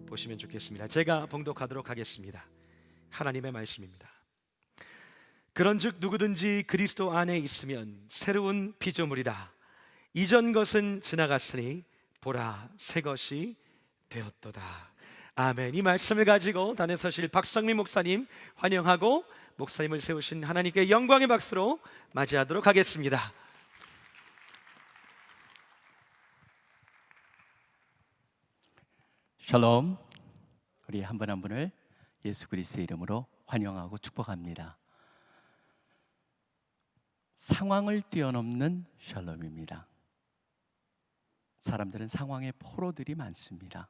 보시면 좋겠습니다. 제가 봉독하도록 하겠습니다. 하나님의 말씀입니다. 그런즉 누구든지 그리스도 안에 있으면 새로운 피조물이라. 이전 것은 지나갔으니 보라 새 것이 되었도다. 아멘. 이 말씀을 가지고 단에 서실 박성민 목사님 환영하고 목사님을 세우신 하나님께 영광의 박수로 맞이하도록 하겠습니다. 샬롬. 우리 한 분 한 분을 예수 그리스도의 이름으로 환영하고 축복합니다. 상황을 뛰어넘는 샬롬입니다. 사람들은 상황에 포로들이 많습니다.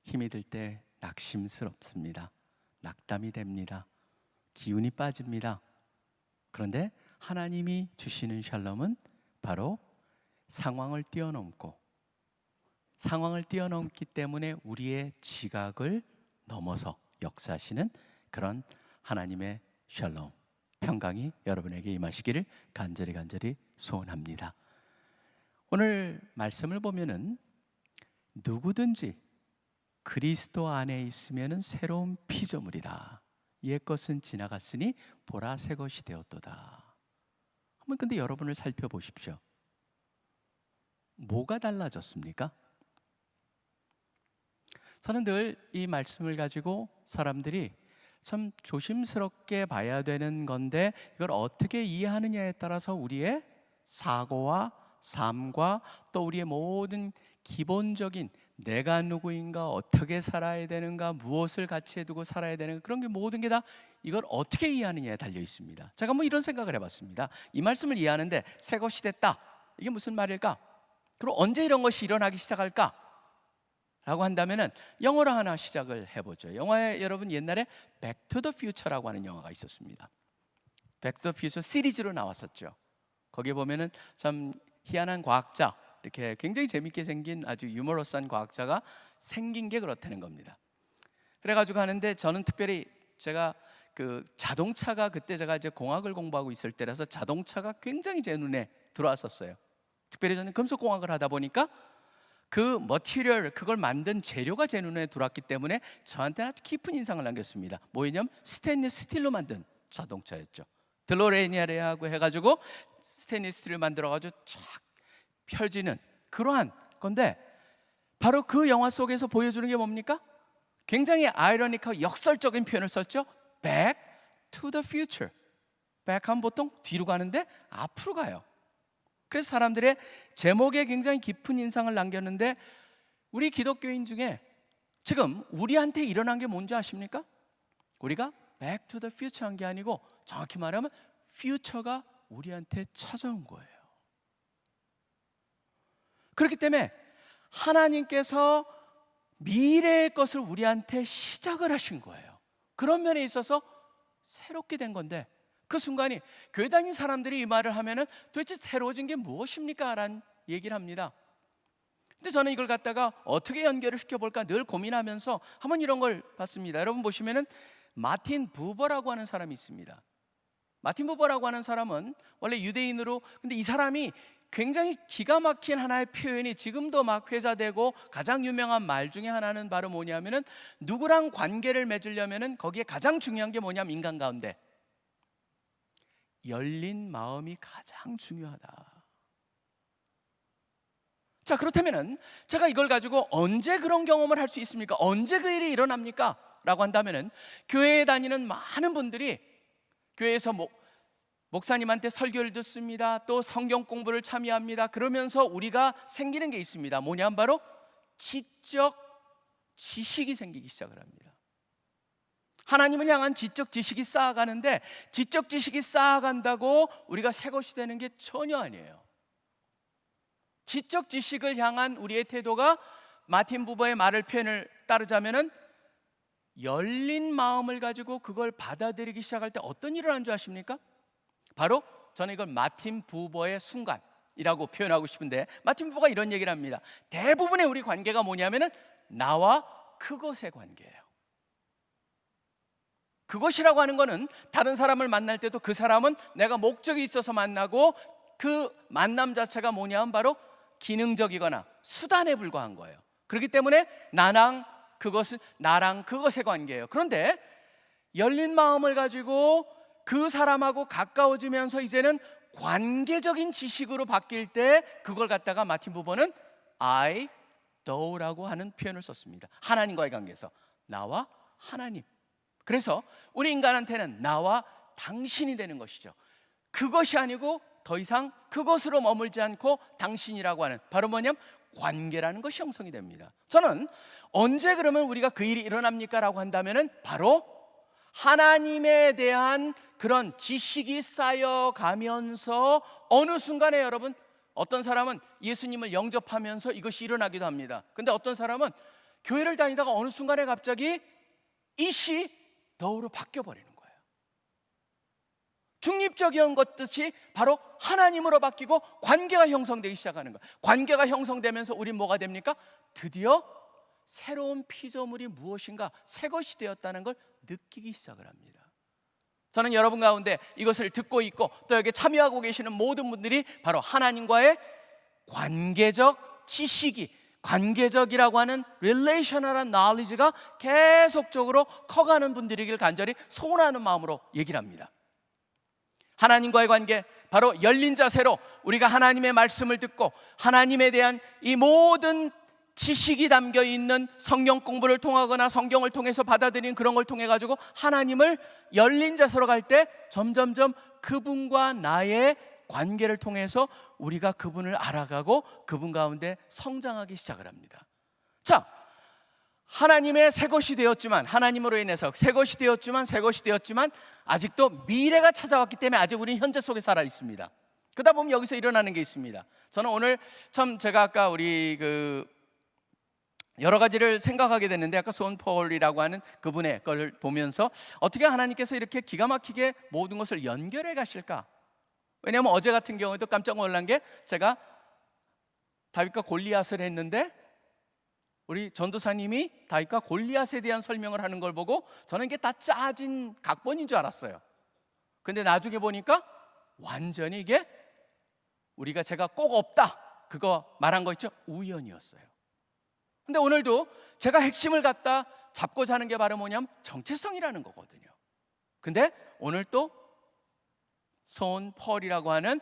힘이 들 때 낙심스럽습니다. 낙담이 됩니다. 기운이 빠집니다. 그런데 하나님이 주시는 샬롬은 바로 상황을 뛰어넘고, 상황을 뛰어넘기 때문에 우리의 지각을 넘어서 역사하시는 그런 하나님의 샬롬, 평강이 여러분에게 임하시기를 간절히 소원합니다. 오늘 말씀을 보면은 누구든지 그리스도 안에 있으면은 새로운 피조물이다. 옛 것은 지나갔으니 보라 새 것이 되었도다. 한번 근데 여러분을 살펴보십시오. 뭐가 달라졌습니까? 저는 늘 이 말씀을 가지고 사람들이 참 조심스럽게 봐야 되는 건데, 이걸 어떻게 이해하느냐에 따라서 우리의 사고와 삶과 또 우리의 모든 기본적인 내가 누구인가, 어떻게 살아야 되는가, 무엇을 가치에 두고 살아야 되는가, 그런 게 모든 게 다 이걸 어떻게 이해하느냐에 달려 있습니다. 제가 뭐 이런 생각을 해봤습니다. 이 말씀을 이해하는데 새 것이 됐다, 이게 무슨 말일까? 그리고 언제 이런 것이 일어나기 시작할까? 라고 한다면은 영어로 하나 시작을 해보죠. 영화에 여러분 옛날에 백 투 더 퓨처라고 하는 영화가 있었습니다. 백 투 더 퓨처 시리즈로 나왔었죠. 거기에 보면은 참 희한한 과학자, 이렇게 굉장히 재밌게 생긴 아주 유머러스한 과학자가 생긴 게 그렇다는 겁니다. 그래가지고 하는데, 저는 특별히 제가 그 자동차가, 그때 제가 이제 공학을 공부하고 있을 때라서 자동차가 굉장히 제 눈에 들어왔었어요. 특별히 저는 금속공학을 하다 보니까 그 머티리얼, 그걸 만든 재료가 제 눈에 들어왔기 때문에 저한테는 아주 깊은 인상을 남겼습니다. 뭐였냐면 스테인리스 스틸로 만든 자동차였죠. 드로레니아레하고 해가지고 스테인리스 스틸을 만들어가지고 쫙 펴지는 그러한 건데, 바로 그 영화 속에서 보여주는 게 뭡니까? 굉장히 아이러니하고 역설적인 표현을 썼죠. Back to the future. Back 하면 보통 뒤로 가는데 앞으로 가요. 그래서 사람들의 제목에 굉장히 깊은 인상을 남겼는데, 우리 기독교인 중에 지금 우리한테 일어난 게 뭔지 아십니까? 우리가 back to the future 한 게 아니고, 정확히 말하면 future가 우리한테 찾아온 거예요. 그렇기 때문에 하나님께서 미래의 것을 우리한테 시작을 하신 거예요. 그런 면에 있어서 새롭게 된 건데, 그 순간이 교회 다니는 사람들이 이 말을 하면은 도대체 새로워진 게 무엇입니까? 라는 얘기를 합니다. 근데 저는 이걸 갖다가 어떻게 연결을 시켜볼까 늘 고민하면서 한번 이런 걸 봤습니다. 여러분 보시면은 마틴 부버라고 하는 사람이 있습니다. 마틴 부버라고 하는 사람은 원래 유대인으로, 근데 이 사람이 굉장히 기가 막힌 하나의 표현이 지금도 막 회자되고 가장 유명한 말 중에 하나는 바로 뭐냐면은, 누구랑 관계를 맺으려면은 거기에 가장 중요한 게 뭐냐면 인간 가운데 열린 마음이 가장 중요하다. 자, 그렇다면은 제가 이걸 가지고 언제 그런 경험을 할 수 있습니까? 언제 그 일이 일어납니까? 라고 한다면은, 교회에 다니는 많은 분들이 교회에서 목사님한테 설교를 듣습니다. 또 성경 공부를 참여합니다. 그러면서 우리가 생기는 게 있습니다. 뭐냐면 바로 지적 지식이 생기기 시작을 합니다. 하나님을 향한 지적 지식이 쌓아가는데, 지적 지식이 쌓아간다고 우리가 새 것이 되는 게 전혀 아니에요. 지적 지식을 향한 우리의 태도가 마틴 부버의 말을 표현을 따르자면은, 열린 마음을 가지고 그걸 받아들이기 시작할 때 어떤 일을 하는 줄 아십니까? 바로 저는 이걸 마틴 부버의 순간이라고 표현하고 싶은데, 마틴 부버가 이런 얘기를 합니다. 대부분의 우리 관계가 뭐냐면은 나와 그것의 관계예요. 그것이라고 하는 거는 다른 사람을 만날 때도 그 사람은 내가 목적이 있어서 만나고, 그 만남 자체가 뭐냐면 바로 기능적이거나 수단에 불과한 거예요. 그렇기 때문에 나랑 그것은 나랑 그것의 관계예요. 그런데 열린 마음을 가지고 그 사람하고 가까워지면서 이제는 관계적인 지식으로 바뀔 때 그걸 갖다가 마틴 부버는 I know라고 하는 표현을 썼습니다. 하나님과의 관계에서 나와 하나님. 그래서 우리 인간한테는 나와 당신이 되는 것이죠. 그것이 아니고 더 이상 그것으로 머물지 않고 당신이라고 하는 바로 뭐냐면 관계라는 것이 형성이 됩니다. 저는 언제 그러면 우리가 그 일이 일어납니까? 라고 한다면 바로 하나님에 대한 그런 지식이 쌓여가면서 어느 순간에 여러분, 어떤 사람은 예수님을 영접하면서 이것이 일어나기도 합니다. 근데 어떤 사람은 교회를 다니다가 어느 순간에 갑자기 이시 너로 바뀌어버리는 거예요. 중립적인 것듯이 바로 하나님으로 바뀌고 관계가 형성되기 시작하는 거예요. 관계가 형성되면서 우린 뭐가 됩니까? 드디어 새로운 피조물이 무엇인가 새 것이 되었다는 걸 느끼기 시작을 합니다. 저는 여러분 가운데 이것을 듣고 있고 또 여기 참여하고 계시는 모든 분들이 바로 하나님과의 관계적 지식이, 관계적이라고 하는 relational한 knowledge가 계속적으로 커가는 분들이길 간절히 소원하는 마음으로 얘기를 합니다. 하나님과의 관계, 바로 열린 자세로 우리가 하나님의 말씀을 듣고 하나님에 대한 이 모든 지식이 담겨 있는 성경 공부를 통하거나 성경을 통해서 받아들인 그런 걸 통해 가지고 하나님을 열린 자세로 갈 때 점점점 그분과 나의 관계를 통해서 우리가 그분을 알아가고 그분 가운데 성장하기 시작을 합니다. 자, 하나님의 새 것이 되었지만, 하나님으로 인해서 새 것이 되었지만 아직도 미래가 찾아왔기 때문에 아직 우리는 현재 속에 살아 있습니다. 그러다 보면 여기서 일어나는 게 있습니다. 저는 오늘 참 제가 아까 우리 여러 가지를 생각하게 됐는데, 아까 손 폴이라고 하는 그분의 걸 보면서 어떻게 하나님께서 이렇게 기가 막히게 모든 것을 연결해 가실까? 왜냐하면 어제 같은 경우에도 깜짝 놀란 게, 제가 다윗과 골리앗을 했는데 우리 전도사님이 다윗과 골리앗에 대한 설명을 하는 걸 보고 저는 이게 다 짜진 각본인 줄 알았어요. 근데 나중에 보니까 완전히 이게 제가 꼭 없다 그거 말한 거 있죠? 우연이었어요. 근데 오늘도 제가 핵심을 갖다 잡고자 하는 게 바로 뭐냐면 정체성이라는 거거든요. 근데 오늘 또 손 폴이라고 하는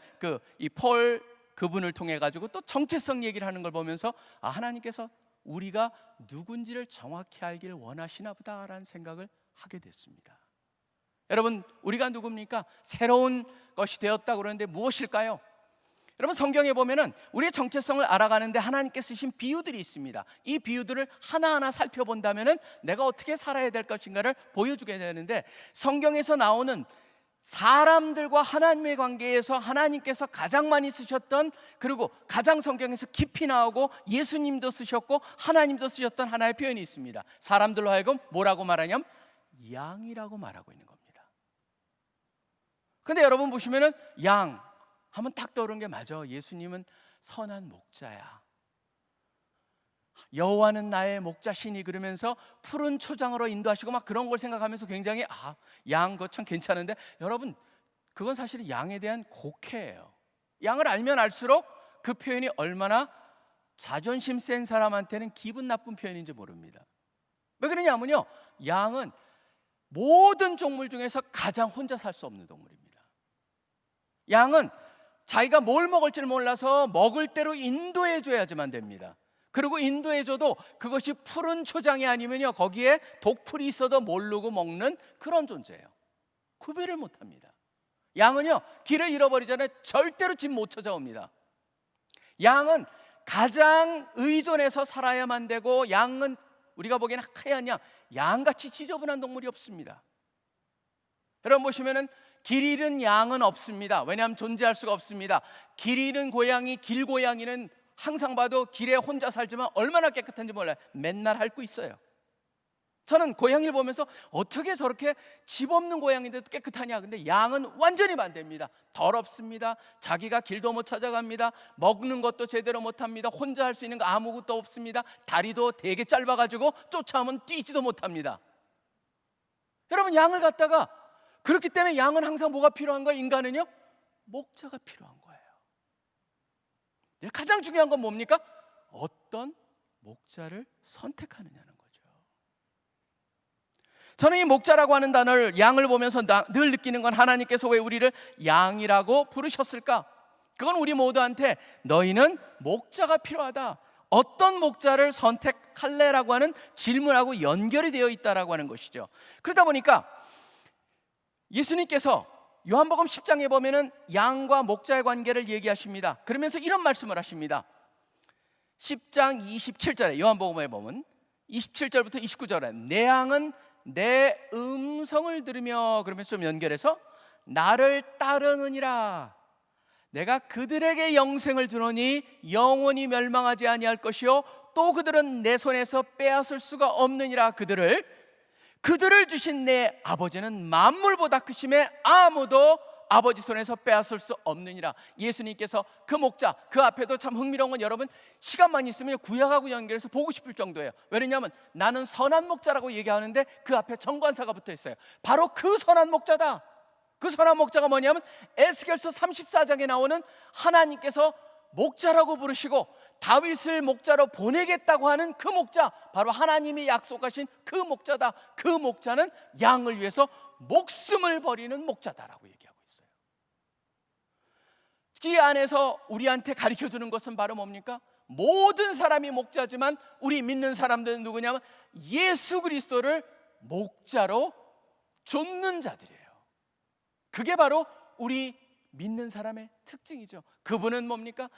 이 폴 그분을 통해 가지고 또 정체성 얘기를 하는 걸 보면서 하나님께서 우리가 누군지를 정확히 알길 원하시나 보다라는 생각을 하게 됐습니다. 여러분, 우리가 누굽니까? 새로운 것이 되었다고 그러는데 무엇일까요? 여러분, 성경에 보면은 우리의 정체성을 알아가는데 하나님께 쓰신 비유들이 있습니다. 이 비유들을 하나하나 살펴본다면은 내가 어떻게 살아야 될 것인가를 보여주게 되는데, 성경에서 나오는 사람들과 하나님의 관계에서 하나님께서 가장 많이 쓰셨던, 그리고 가장 성경에서 깊이 나오고 예수님도 쓰셨고 하나님도 쓰셨던 하나의 표현이 있습니다. 사람들로 하여금 뭐라고 말하냐면 양이라고 말하고 있는 겁니다. 근데 여러분 보시면은 양 하면 딱 떠오르는 게, 맞아, 예수님은 선한 목자야, 여호와는 나의 목자시니, 그러면서 푸른 초장으로 인도하시고 막 그런 걸 생각하면서 굉장히 양 그거 참 괜찮은데, 여러분 그건 사실 양에 대한 곡해예요. 양을 알면 알수록 그 표현이 얼마나 자존심 센 사람한테는 기분 나쁜 표현인지 모릅니다. 왜 그러냐면요, 양은 모든 동물 중에서 가장 혼자 살 수 없는 동물입니다. 양은 자기가 뭘 먹을지 몰라서 먹을 대로 인도해 줘야지만 됩니다. 그리고 인도해줘도 그것이 푸른 초장이 아니면요, 거기에 독풀이 있어도 모르고 먹는 그런 존재예요. 구별을 못합니다. 양은요, 길을 잃어버리잖아요, 절대로 집 못 찾아옵니다. 양은 가장 의존해서 살아야만 되고, 양은 우리가 보기에는 하얀 양같이 지저분한 동물이 없습니다. 여러분 보시면은 길 잃은 양은 없습니다. 왜냐하면 존재할 수가 없습니다. 길 잃은 고양이, 길고양이는 항상 봐도 길에 혼자 살지만 얼마나 깨끗한지 몰라요. 맨날 핥고 있어요. 저는 고양이를 보면서 어떻게 저렇게 집 없는 고양이인데도 깨끗하냐. 근데 양은 완전히 반대입니다. 더럽습니다. 자기가 길도 못 찾아갑니다. 먹는 것도 제대로 못합니다. 혼자 할 수 있는 거 아무것도 없습니다. 다리도 되게 짧아가지고 쫓아오면 뛰지도 못합니다. 여러분, 양을 갖다가, 그렇기 때문에 양은 항상 뭐가 필요한 거예요? 인간은요, 목자가 필요한 거예요. 가장 중요한 건 뭡니까? 어떤 목자를 선택하느냐는 거죠. 저는 이 목자라고 하는 단어를, 양을 보면서 늘 느끼는 건, 하나님께서 왜 우리를 양이라고 부르셨을까? 그건 우리 모두한테 너희는 목자가 필요하다, 어떤 목자를 선택할래라고 하는 질문하고 연결이 되어 있다라고 하는 것이죠. 그러다 보니까 예수님께서 요한복음 10장에 보면은 양과 목자의 관계를 얘기하십니다. 그러면서 이런 말씀을 하십니다. 10장 27절에, 요한복음에 보면 27절부터 29절에 내 양은 내 음성을 들으며, 그러면서 좀 연결해서 나를 따르느니라. 내가 그들에게 영생을 주노니 영원히 멸망하지 아니할 것이요 또 그들은 내 손에서 빼앗을 수가 없느니라. 그들을 주신 내 아버지는 만물보다 크심에 아무도 아버지 손에서 빼앗을 수 없느니라. 예수님께서 그 목자, 그 앞에도 참 흥미로운 건, 여러분 시간만 있으면 구약하고 연결해서 보고 싶을 정도예요. 왜냐하면 나는 선한 목자라고 얘기하는데 그 앞에 정관사가 붙어 있어요. 바로 그 선한 목자다. 그 선한 목자가 뭐냐면 에스겔서 34장에 나오는 하나님께서 목자라고 부르시고 다윗을 목자로 보내겠다고 하는 그 목자, 바로 하나님이 약속하신 그 목자다. 그 목자는 양을 위해서 목숨을 버리는 목자다라고 얘기하고 있어요. 이 안에서 우리한테 가르쳐주는 것은 바로 뭡니까? 모든 사람이 목자지만 우리 믿는 사람들은 누구냐면 예수 그리스도를 목자로 좇는 자들이에요. 그게 바로 우리 믿는 사람의 특징이죠. 그분은 뭡니까?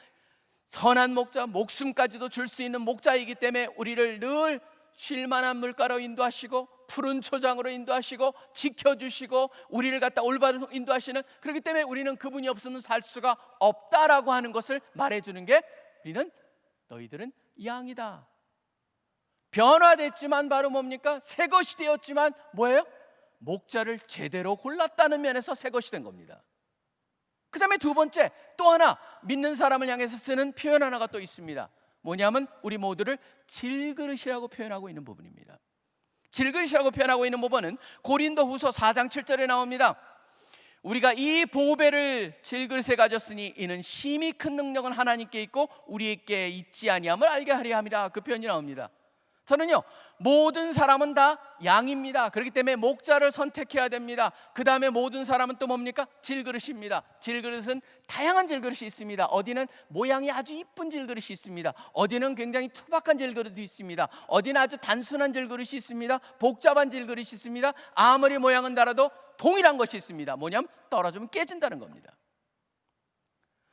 선한 목자, 목숨까지도 줄 수 있는 목자이기 때문에 우리를 늘 쉴만한 물가로 인도하시고 푸른 초장으로 인도하시고 지켜주시고 우리를 갖다 올바른 인도하시는, 그렇기 때문에 우리는 그분이 없으면 살 수가 없다라고 하는 것을 말해주는 게, 우리는 너희들은 양이다. 변화됐지만 바로 뭡니까? 새 것이 되었지만 뭐예요? 목자를 제대로 골랐다는 면에서 새 것이 된 겁니다. 그 다음에 두 번째, 또 하나 믿는 사람을 향해서 쓰는 표현 하나가 또 있습니다. 뭐냐면 우리 모두를 질그릇이라고 표현하고 있는 부분입니다. 질그릇이라고 표현하고 있는 부분은 고린도후서 4장 7절에 나옵니다. 우리가 이 보배를 질그릇에 가졌으니 이는 심히 큰 능력은 하나님께 있고 우리에게 있지 아니함을 알게 하려 함이라. 그 표현이 나옵니다. 저는요, 모든 사람은 다 양입니다. 그렇기 때문에 목자를 선택해야 됩니다. 그 다음에 모든 사람은 또 뭡니까? 질그릇입니다. 질그릇은 다양한 질그릇이 있습니다. 어디는 모양이 아주 이쁜 질그릇이 있습니다. 어디는 굉장히 투박한 질그릇이 있습니다. 어디는 아주 단순한 질그릇이 있습니다. 복잡한 질그릇이 있습니다. 아무리 모양은 달라도 동일한 것이 있습니다. 뭐냐면 떨어지면 깨진다는 겁니다.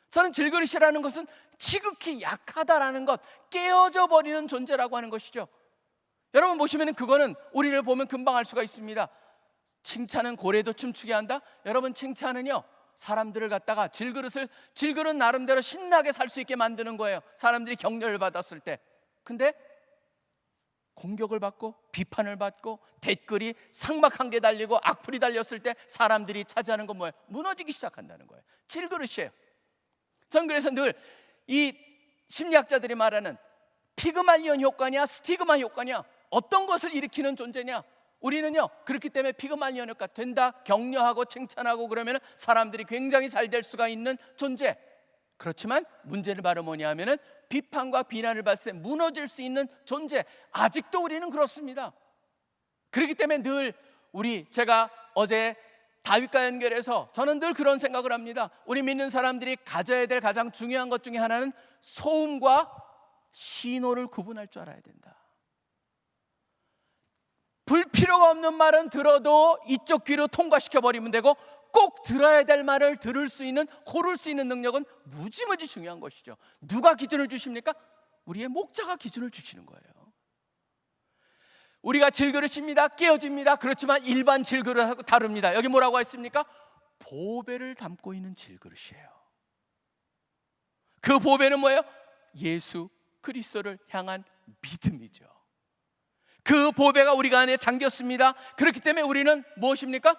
저는 질그릇이라는 것은 지극히 약하다라는 것, 깨어져 버리는 존재라고 하는 것이죠. 여러분 보시면 그거는 우리를 보면 금방 알 수가 있습니다. 칭찬은 고래도 춤추게 한다. 여러분 칭찬은요, 사람들을 갖다가 질그릇 나름대로 신나게 살 수 있게 만드는 거예요. 사람들이 격려를 받았을 때. 근데 공격을 받고 비판을 받고 댓글이 삭막한 게 달리고 악플이 달렸을 때 사람들이 차지하는 건 뭐예요? 무너지기 시작한다는 거예요. 질그릇이에요. 전 그래서 늘 이 심리학자들이 말하는 피그말리온 효과냐 스티그마 효과냐, 어떤 것을 일으키는 존재냐, 우리는요 그렇기 때문에 피그말리온 효과 된다, 격려하고 칭찬하고 그러면 사람들이 굉장히 잘 될 수가 있는 존재. 그렇지만 문제는 바로 뭐냐 하면은 비판과 비난을 받을 때 무너질 수 있는 존재. 아직도 우리는 그렇습니다. 그렇기 때문에 늘 제가 어제 다윗과 연결해서 저는 늘 그런 생각을 합니다. 우리 믿는 사람들이 가져야 될 가장 중요한 것 중에 하나는 소음과 신호를 구분할 줄 알아야 된다. 불필요가 없는 말은 들어도 이쪽 귀로 통과시켜버리면 되고, 꼭 들어야 될 말을 들을 수 있는, 고를 수 있는 능력은 무지무지 중요한 것이죠. 누가 기준을 주십니까? 우리의 목자가 기준을 주시는 거예요. 우리가 질그릇입니다. 깨어집니다. 그렇지만 일반 질그릇하고 다릅니다. 여기 뭐라고 했습니까? 보배를 담고 있는 질그릇이에요. 그 보배는 뭐예요? 예수 그리스도를 향한 믿음이죠. 그 보배가 우리가 안에 잠겼습니다. 그렇기 때문에 우리는 무엇입니까?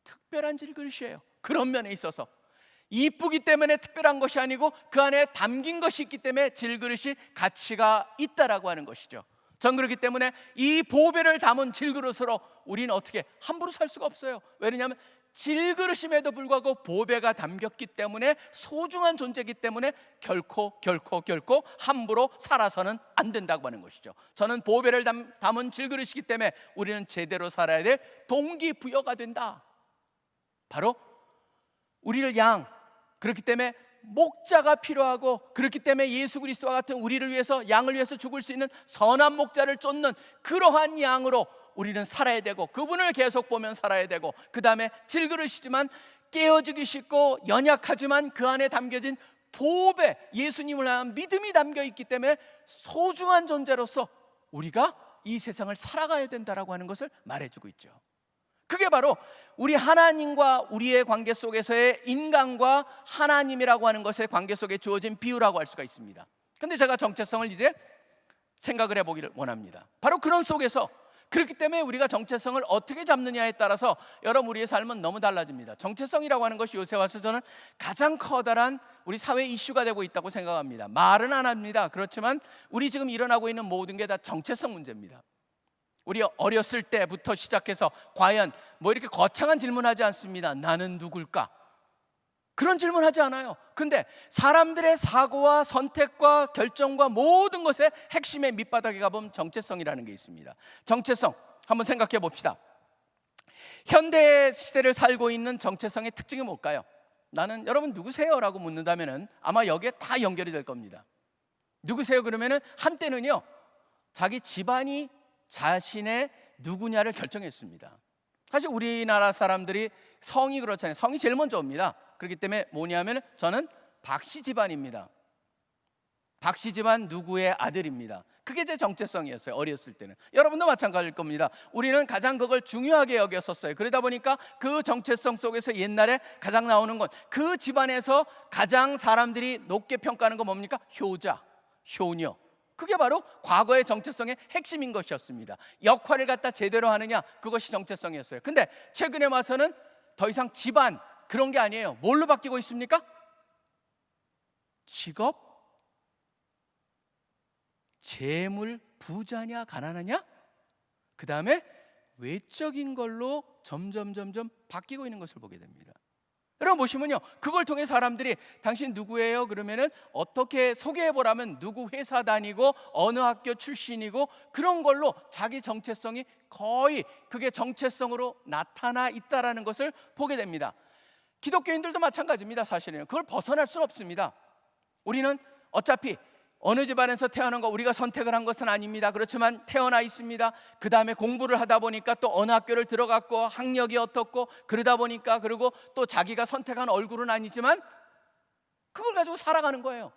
특별한 질그릇이에요. 그런 면에 있어서 이쁘기 때문에 특별한 것이 아니고 그 안에 담긴 것이 있기 때문에 질그릇이 가치가 있다라고 하는 것이죠. 전 그렇기 때문에 이 보배를 담은 질그릇으로 우리는 어떻게 함부로 살 수가 없어요. 왜냐하면 질그릇임에도 불구하고 보배가 담겼기 때문에, 소중한 존재이기 때문에 결코 함부로 살아서는 안 된다고 하는 것이죠. 저는 보배를 담은 질그릇이기 때문에 우리는 제대로 살아야 될 동기부여가 된다. 바로 우리를 그렇기 때문에 목자가 필요하고, 그렇기 때문에 예수 그리스도와 같은 우리를 위해서, 양을 위해서 죽을 수 있는 선한 목자를 쫓는 그러한 양으로 우리는 살아야 되고, 그분을 계속 보면 살아야 되고, 그 다음에 질그릇이지만 깨어지기 쉽고 연약하지만 그 안에 담겨진 보배, 예수님을 향한 믿음이 담겨 있기 때문에 소중한 존재로서 우리가 이 세상을 살아가야 된다라고 하는 것을 말해주고 있죠. 그게 바로 우리 하나님과 우리의 관계 속에서의 인간과 하나님이라고 하는 것의 관계 속에 주어진 비유라고 할 수가 있습니다. 근데 제가 정체성을 이제 생각을 해보기를 원합니다. 바로 그런 속에서, 그렇기 때문에 우리가 정체성을 어떻게 잡느냐에 따라서 여러분 우리의 삶은 너무 달라집니다. 정체성이라고 하는 것이 요새 와서 저는 가장 커다란 우리 사회 이슈가 되고 있다고 생각합니다. 말은 안 합니다. 그렇지만 우리 지금 일어나고 있는 모든 게 다 정체성 문제입니다. 우리 어렸을 때부터 시작해서 과연 뭐 이렇게 거창한 질문하지 않습니다. 나는 누굴까? 그런 질문하지 않아요. 근데 사람들의 사고와 선택과 결정과 모든 것의 핵심의 밑바닥에 가보면 정체성이라는 게 있습니다. 정체성 한번 생각해 봅시다. 현대 시대를 살고 있는 정체성의 특징이 뭘까요? 나는, 여러분 누구세요? 라고 묻는다면 아마 여기에 다 연결이 될 겁니다. 누구세요? 그러면 한때는요, 자기 집안이 자신의 누구냐를 결정했습니다. 사실 우리나라 사람들이 성이 그렇잖아요. 성이 제일 먼저 옵니다. 그렇기 때문에 뭐냐면 저는 박씨 집안입니다. 박씨 집안 누구의 아들입니다. 그게 제 정체성이었어요. 어렸을 때는. 여러분도 마찬가지일 겁니다. 우리는 가장 그걸 중요하게 여겼었어요. 그러다 보니까 그 정체성 속에서 옛날에 가장 나오는 건, 그 집안에서 가장 사람들이 높게 평가하는 건 뭡니까? 효자, 효녀. 그게 바로 과거의 정체성의 핵심인 것이었습니다. 역할을 갖다 제대로 하느냐, 그것이 정체성이었어요. 근데 최근에 와서는 더 이상 집안 그런 게 아니에요. 뭘로 바뀌고 있습니까? 직업, 재물, 부자냐 가난하냐, 그 다음에 외적인 걸로 점점 바뀌고 있는 것을 보게 됩니다. 여러분 보시면요, 그걸 통해 사람들이 당신 누구예요? 그러면은 어떻게 소개해보라면 누구 회사 다니고 어느 학교 출신이고, 그런 걸로 자기 정체성이 거의 그게 정체성으로 나타나 있다라는 것을 보게 됩니다. 기독교인들도 마찬가지입니다. 사실은 그걸 벗어날 수는 없습니다. 우리는 어차피 어느 집안에서 태어난 거 우리가 선택을 한 것은 아닙니다. 그렇지만 태어나 있습니다. 그 다음에 공부를 하다 보니까 또 어느 학교를 들어갔고 학력이 어떻고 그러다 보니까, 그리고 또 자기가 선택한 얼굴은 아니지만 그걸 가지고 살아가는 거예요.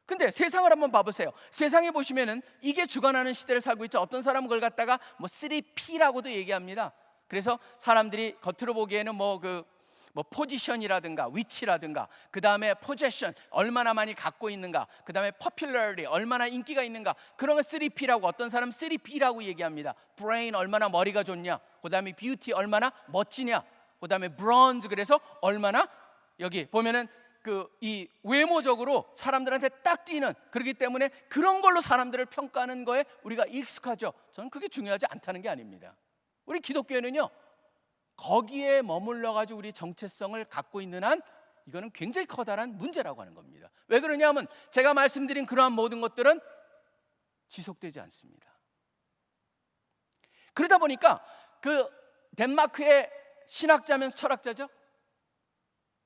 근데 세상을 한번 봐보세요. 세상에 보시면은 이게 주관하는 시대를 살고 있죠. 어떤 사람은 그걸 갖다가 뭐 3P라고도 얘기합니다. 그래서 사람들이 겉으로 보기에는 뭐 포지션이라든가 위치라든가, 그 다음에 포제션 얼마나 많이 갖고 있는가, 그 다음에 popularity 얼마나 인기가 있는가, 그런 걸 3P라고, 어떤 사람은 3P라고 얘기합니다. brain 얼마나 머리가 좋냐, 그 다음에 beauty 얼마나 멋지냐, 그 다음에 bronze 그래서 얼마나, 여기 보면은 이 외모적으로 사람들한테 딱 띄는, 그렇기 때문에 그런 걸로 사람들을 평가하는 거에 우리가 익숙하죠. 저는 그게 중요하지 않다는 게 아닙니다. 우리 기독교회는요, 거기에 머물러 가지고 우리 정체성을 갖고 있는 한 이거는 굉장히 커다란 문제라고 하는 겁니다. 왜 그러냐면 제가 말씀드린 그러한 모든 것들은 지속되지 않습니다. 그러다 보니까 그 덴마크의 신학자면서 철학자죠,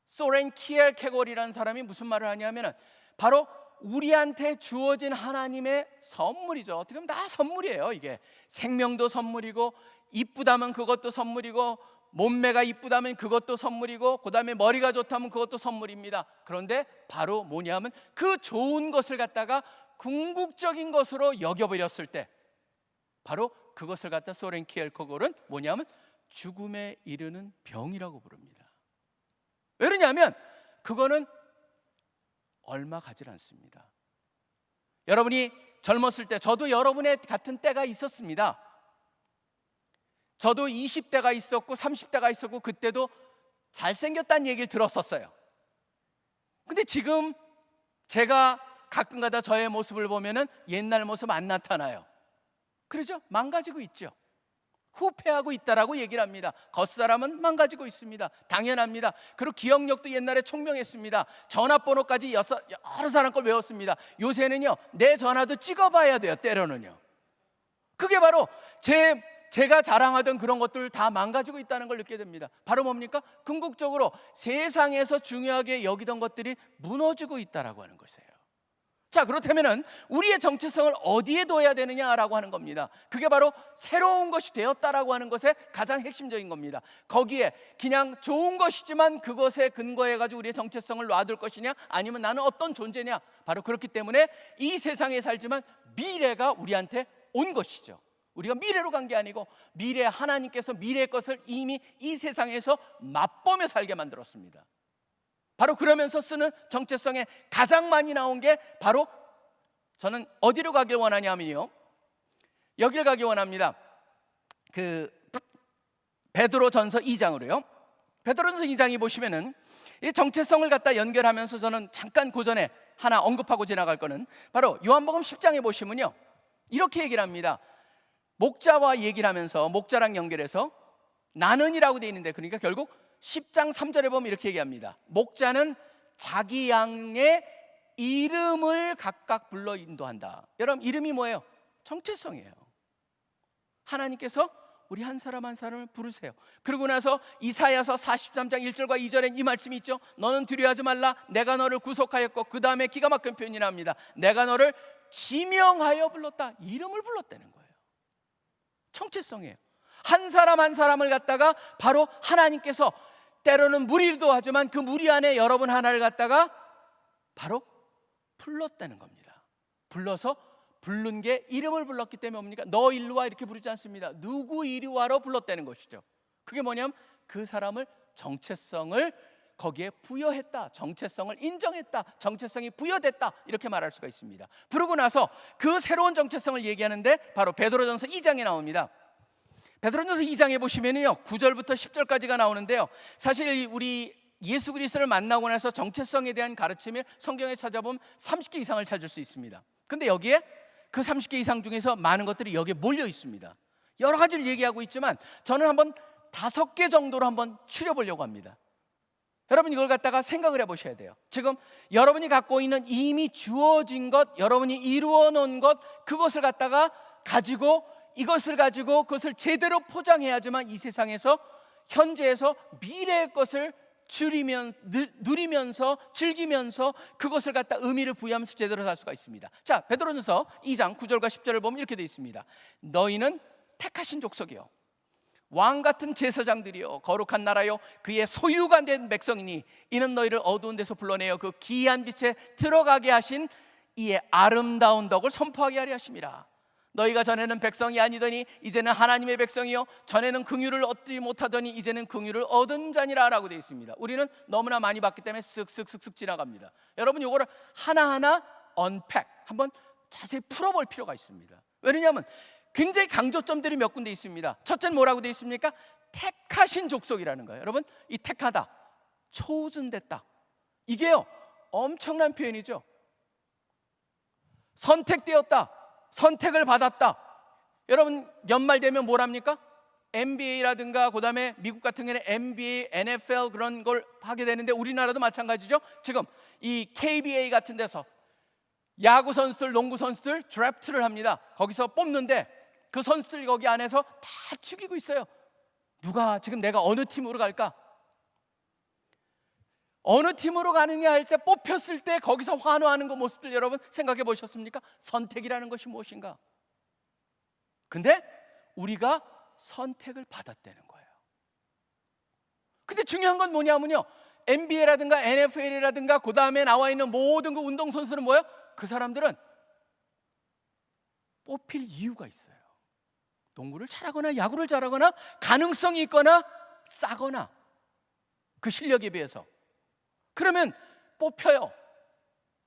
소렌 키엘케골이라는 사람이 무슨 말을 하냐면, 바로 우리한테 주어진 하나님의 선물이죠. 어떻게 보면 다 선물이에요. 이게 생명도 선물이고, 이쁘다면 그것도 선물이고, 몸매가 이쁘다면 그것도 선물이고, 그 다음에 머리가 좋다면 그것도 선물입니다. 그런데 바로 뭐냐면 그 좋은 것을 갖다가 궁극적인 것으로 여겨버렸을 때, 바로 그것을 갖다 소렌 키엘케골은 뭐냐면 죽음에 이르는 병이라고 부릅니다. 왜 그러냐면 그거는 얼마 가질 않습니다. 여러분이 젊었을 때, 저도 여러분의 같은 때가 있었습니다. 저도 20대가 있었고 30대가 있었고, 그때도 잘생겼다는 얘기를 들었었어요. 근데 지금 제가 가끔가다 저의 모습을 보면은 옛날 모습 안 나타나요. 그러죠? 망가지고 있죠. 후퇴하고 있다라고 얘기를 합니다. 겉사람은 망가지고 있습니다. 당연합니다. 그리고 기억력도 옛날에 총명했습니다. 전화번호까지 여러 사람 걸 외웠습니다. 요새는요, 내 전화도 찍어봐야 돼요. 때로는요. 그게 바로 제가 자랑하던 그런 것들 다 망가지고 있다는 걸 느끼게 됩니다. 바로 뭡니까? 궁극적으로 세상에서 중요하게 여기던 것들이 무너지고 있다라고 하는 것이에요. 자, 그렇다면 우리의 정체성을 어디에 둬야 되느냐라고 하는 겁니다. 그게 바로 새로운 것이 되었다라고 하는 것의 가장 핵심적인 겁니다. 거기에 그냥 좋은 것이지만 그것에 근거해가지고 우리의 정체성을 놔둘 것이냐, 아니면 나는 어떤 존재냐. 바로 그렇기 때문에 이 세상에 살지만 미래가 우리한테 온 것이죠. 우리가 미래로 간 게 아니고 미래, 하나님께서 미래의 것을 이미 이 세상에서 맛보며 살게 만들었습니다. 바로 그러면서 쓰는 정체성에 가장 많이 나온 게 바로, 저는 어디로 가길 원하냐면요, 여길 가길 원합니다. 그 베드로전서 2장으로요. 베드로전서 2장이 보시면은 이 정체성을 갖다 연결하면서 저는 잠깐 그 전에 하나 언급하고 지나갈 거는 바로 요한복음 10장에 보시면요, 이렇게 얘기를 합니다. 목자와 얘기를 하면서 목자랑 연결해서 나는이라고 되어 있는데, 그러니까 결국 10장 3절에 보면 이렇게 얘기합니다. 목자는 자기 양의 이름을 각각 불러 인도한다. 여러분, 이름이 뭐예요? 정체성이에요. 하나님께서 우리 한 사람 한 사람을 부르세요. 그러고 나서 이사야서 43장 1절과 2절에 이 말씀이 있죠. 너는 두려워하지 말라, 내가 너를 구속하였고, 그 다음에 기가 막힌 표현이 납니다. 내가 너를 지명하여 불렀다. 이름을 불렀다는 거예요. 정체성이에요. 한 사람 한 사람을 갖다가 바로 하나님께서 때로는 무리도 하지만 그 무리 안에 여러분 하나를 갖다가 바로 불렀다는 겁니다. 불러서 부른 게 이름을 불렀기 때문에 뭡니까? 너 일로 와 이렇게 부르지 않습니다. 누구 이리 와로 불렀다는 것이죠. 그게 뭐냐면 그 사람을 정체성을 거기에 부여했다, 정체성을 인정했다, 정체성이 부여됐다, 이렇게 말할 수가 있습니다. 부르고 나서 그 새로운 정체성을 얘기하는데 바로 베드로전서 2장에 나옵니다. 베드로전서 2장에 보시면요, 9절부터 10절까지가 나오는데요, 사실 우리 예수 그리스도를 만나고 나서 정체성에 대한 가르침을 성경에 찾아보면 30개 이상을 찾을 수 있습니다. 근데 여기에 그 30개 이상 중에서 많은 것들이 여기에 몰려 있습니다. 여러 가지를 얘기하고 있지만 저는 한번 5개 정도로 한번 추려보려고 합니다. 여러분, 이걸 갖다가 생각을 해보셔야 돼요. 지금 여러분이 갖고 있는 이미 주어진 것, 여러분이 이루어 놓은 것, 그것을 갖다가 가지고, 이것을 가지고 그것을 제대로 포장해야지만 이 세상에서, 현재에서 미래의 것을 누리면서 즐기면서 그것을 갖다 의미를 부여하면서 제대로 살 수가 있습니다. 자, 베드로전서 2장 9절과 10절을 보면 이렇게 되어 있습니다. 너희는 택하신 족속이요, 왕 같은 제사장들이요, 거룩한 나라요, 그의 소유가 된 백성이니 이는 너희를 어두운 데서 불러내어 그 기이한 빛에 들어가게 하신 이의 아름다운 덕을 선포하게 하려 하심이라. 너희가 전에는 백성이 아니더니 이제는 하나님의 백성이요, 전에는 긍휼을 얻지 못하더니 이제는 긍휼을 얻은 자니라 라고 되어 있습니다. 우리는 너무나 많이 봤기 때문에 쓱쓱쓱쓱 지나갑니다. 여러분, 이거를 하나하나 언팩, 한번 자세히 풀어볼 필요가 있습니다. 왜냐하면 굉장히 강조점들이 몇 군데 있습니다. 첫째는 뭐라고 되어 있습니까? 택하신 족속이라는 거예요. 여러분, 이 택하다, chosen 됐다, 이게요 엄청난 표현이죠. 선택되었다, 선택을 받았다. 여러분, 연말 되면 뭘 합니까? NBA라든가 그 다음에 미국 같은 경우에는 NBA, NFL 그런 걸 하게 되는데 우리나라도 마찬가지죠. 지금 이 KBA 같은 데서 야구 선수들, 농구 선수들 드래프트를 합니다. 거기서 뽑는데 그 선수들 거기 안에서 다 죽이고 있어요. 누가 지금 내가 어느 팀으로 갈까? 어느 팀으로 가느냐 할 때, 뽑혔을 때 거기서 환호하는 그 모습들 여러분 생각해 보셨습니까? 선택이라는 것이 무엇인가? 근데 우리가 선택을 받았다는 거예요. 근데 중요한 건 뭐냐면요, NBA라든가 NFL이라든가 그 다음에 나와 있는 모든 그 운동선수는 뭐예요? 그 사람들은 뽑힐 이유가 있어요. 농구를 잘하거나 야구를 잘하거나 가능성이 있거나 싸거나 그 실력에 비해서, 그러면 뽑혀요.